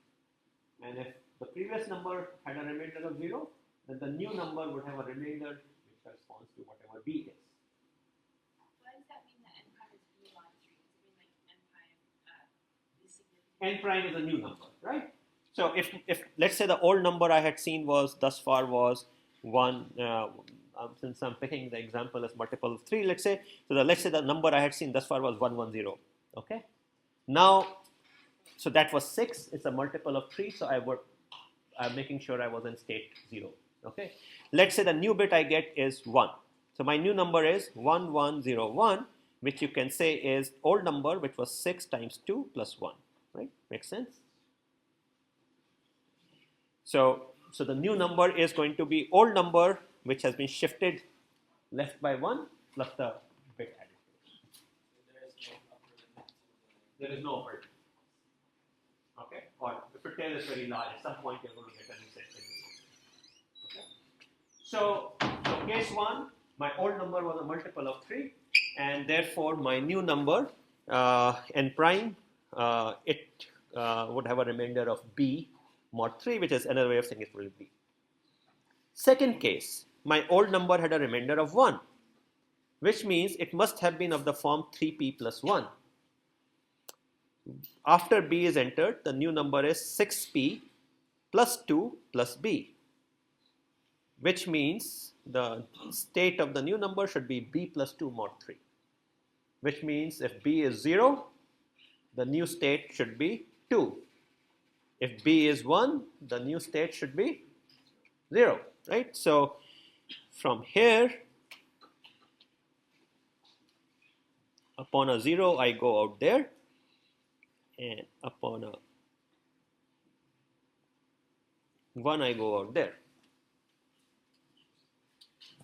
And if the previous number had a remainder of 0, then the new number would have a remainder which corresponds to whatever b is. Why does that mean that n prime is b log 3? Does it mean like n prime is significant? N prime is a new number, right? So if let's say the old number I had seen was thus far was 1, since I'm picking the example as multiple of 3, let's say, so let's say the number I had seen thus far was 110, okay? Now, so that was 6, it's a multiple of 3, so I'm making sure I was in state 0, okay? Let's say the new bit I get is 1. So my new number is 1101, which you can say is old number, which was 6 times 2 plus 1, right? Makes sense? So the new number is going to be old number, which has been shifted left by 1 plus the bit added. There is no upper limit. Okay? Or if the tail is very large, at some point you're going to get a reset. Okay? So case 1, my old number was a multiple of 3, and therefore my new number, n prime, it would have a remainder of b mod 3, which is another way of saying it will be. Second case, my old number had a remainder of 1, which means it must have been of the form 3p plus 1. After b is entered, the new number is 6p plus 2 plus b, which means the state of the new number should be b plus 2 mod 3, which means if b is 0, the new state should be 2. If b is 1, the new state should be 0, right? So from here, upon a 0, I go out there, and upon a 1, I go out there.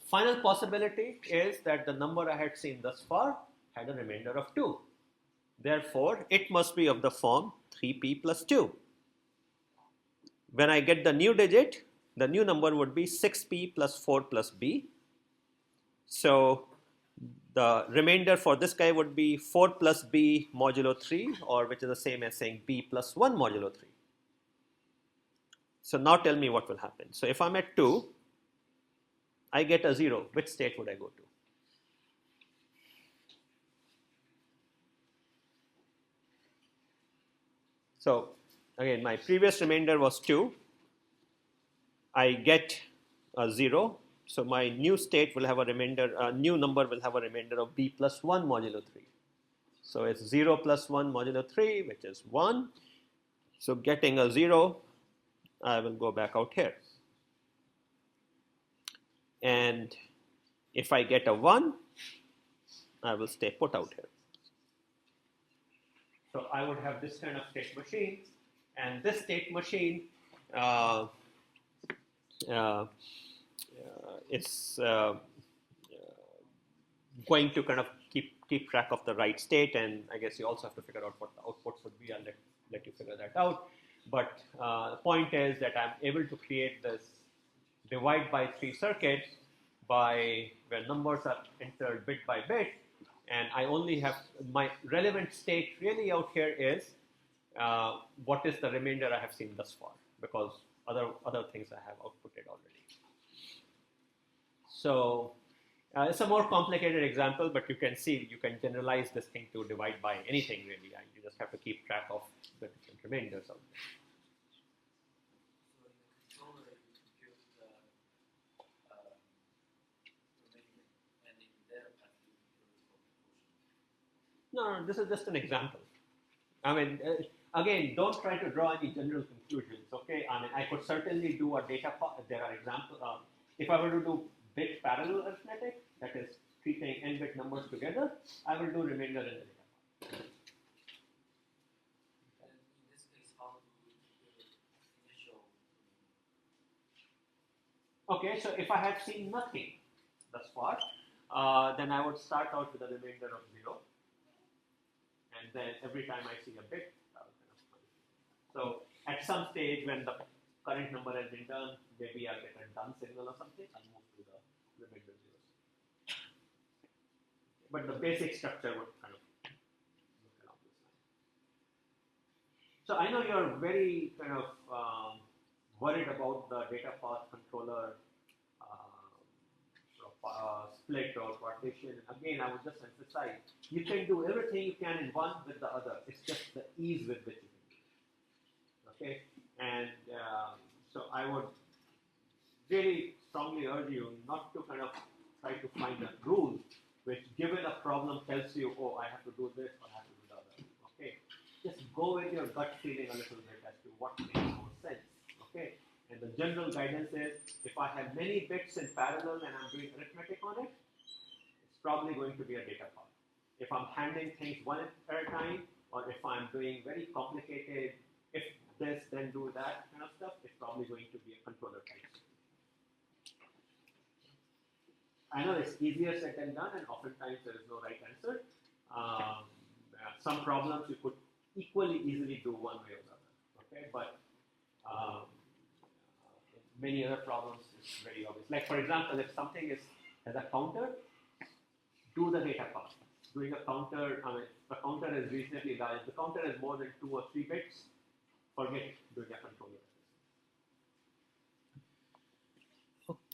Final possibility is that the number I had seen thus far had a remainder of 2. Therefore, it must be of the form 3p plus 2. When I get the new digit, the new number would be 6p plus 4 plus b. So the remainder for this guy would be 4 plus b modulo 3, or which is the same as saying b plus 1 modulo 3. So now tell me what will happen. So if I'm at 2, I get a 0. Which state would I go to? So again, my previous remainder was 2. I get a 0. So my new state will have a remainder, new number will have a remainder of b plus 1 modulo 3. So it's 0 plus 1 modulo 3, which is 1. So getting a 0, I will go back out here. And if I get a 1, I will stay put out here. So I would have this kind of state machine, and this state machine it's going to kind of keep track of the right state, and I guess you also have to figure out what the outputs would be. I'll let you figure that out. But the point is that I'm able to create this divide by 3 circuit by where numbers are entered bit by bit, and I only have my relevant state really out here is what is the remainder I have seen thus far, because other things I have outputted already. So it's a more complicated example, but you can see you can generalize this thing to divide by anything really, and you just have to keep track of the different remainders out there. So in the controller, you compute the remainder, and in the data path, you compute the total quotient. No, this is just an example. I mean, again, don't try to draw any general conclusions, okay? I mean, I could certainly do a data part. There are examples. If I were to do bit parallel arithmetic, that is treating n-bit numbers together, I will do remainder in the data part. And in this case, how do you compute the initial remainder? Okay, so if I have seen nothing thus far, then I would start out with a remainder of 0. And then every time I see a bit, I will kind of find it. So at some stage when the current number has been done, maybe I'll get a done signal or something, I'll move to the remainder zeros. But the basic structure would kind of look along this line. So I know you're very kind of worried about the data path controller split or partition. Again, I would just emphasize, you can do everything you can in one with the other. It's just the ease with which you can do it. Okay? And so I would really strongly urge you not to kind of try to find a rule which, given a problem, tells you, oh, I have to do this or I have to do the other. Okay? Just go with your gut feeling a little bit as to what makes more sense. Okay? And the general guidance is, if I have many bits in parallel and I'm doing arithmetic on it, it's probably going to be a data path. If I'm handling things one at a time, or if I'm doing very complicated, if this, then do that kind of stuff, it's probably going to be a controller type. I know it's easier said than done, and oftentimes there is no right answer. Some problems you could equally easily do one way or the other. Okay, but many other problems is very obvious. Like for example, if something has a counter, do the data path. Doing a counter, I mean, the counter is reasonably large. The counter is more than 2 or 3 bits. Forget doing a controller.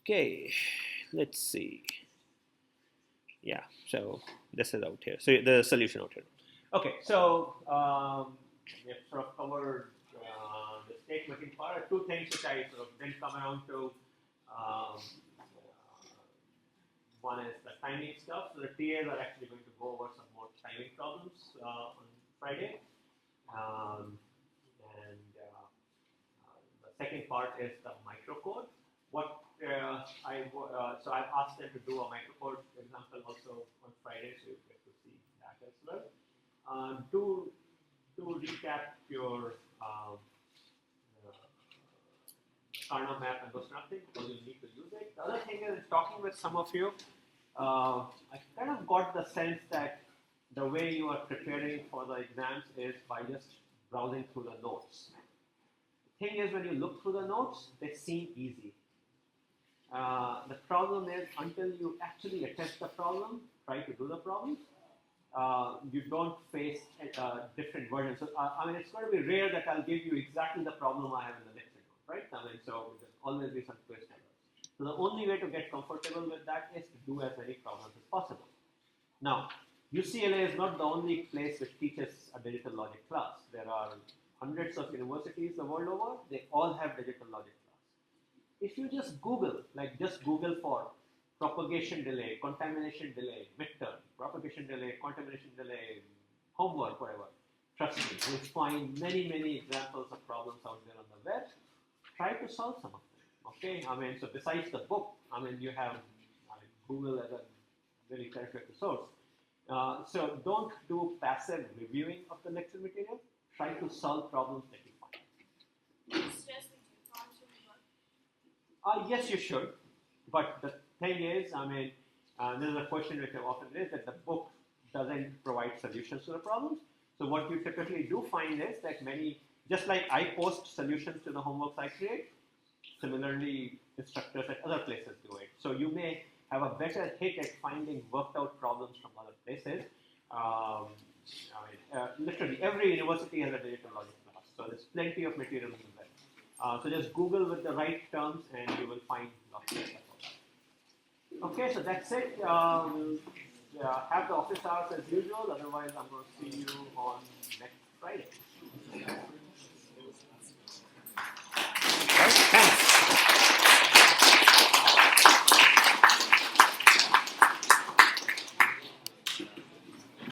Okay, let's see. Yeah, so this is out here. So the solution out here. Okay, so we have sort of covered the state machine part. 2 things which I sort of didn't come around to. One is the timing stuff. So the TAs are actually going to go over some more timing problems on Friday. The second part is the microcode. So I've asked them to do a microcode example also on Friday, so you get to see that as well. To recap your Karnaugh map and those kind of things, because you need to use it. The other thing is, talking with some of you, I kind of got the sense that the way you are preparing for the exams is by just browsing through the notes. The thing is, when you look through the notes, they seem easy. The problem is, until you actually attempt the problem, try to do the problem, you don't face different versions. So, I mean, it's going to be rare that I'll give you exactly the problem I have in the lecture note, right? I mean, so there's always be some twist errors. So the only way to get comfortable with that is to do as many problems as possible. Now, UCLA is not the only place which teaches a digital logic class. There are hundreds of universities the world over. They all have digital logic class. If you just Google, like just Google for propagation delay, contamination delay, midterm, propagation delay, contamination delay, homework, whatever, trust me, you'll find many, many examples of problems out there on the web. Try to solve some of them, okay? I mean, so besides the book, I mean, you have Google as a very terrific resource. So don't do passive reviewing of the lecture material. Try to solve problems that you find. Yes, you should. But the thing is, I mean, this is a question which I've often raised, that the book doesn't provide solutions to the problems. So what you typically do find is that many Just like I post solutions to the homeworks I create, similarly, instructors at other places do it. So you may have a better hit at finding worked out problems from other places. Literally, every university has a digital logic class, so there's plenty of materials in there. So just Google with the right terms and you will find lots of stuff. Okay, so that's it. Have the office hours as usual, otherwise I'm going to see you on next Friday.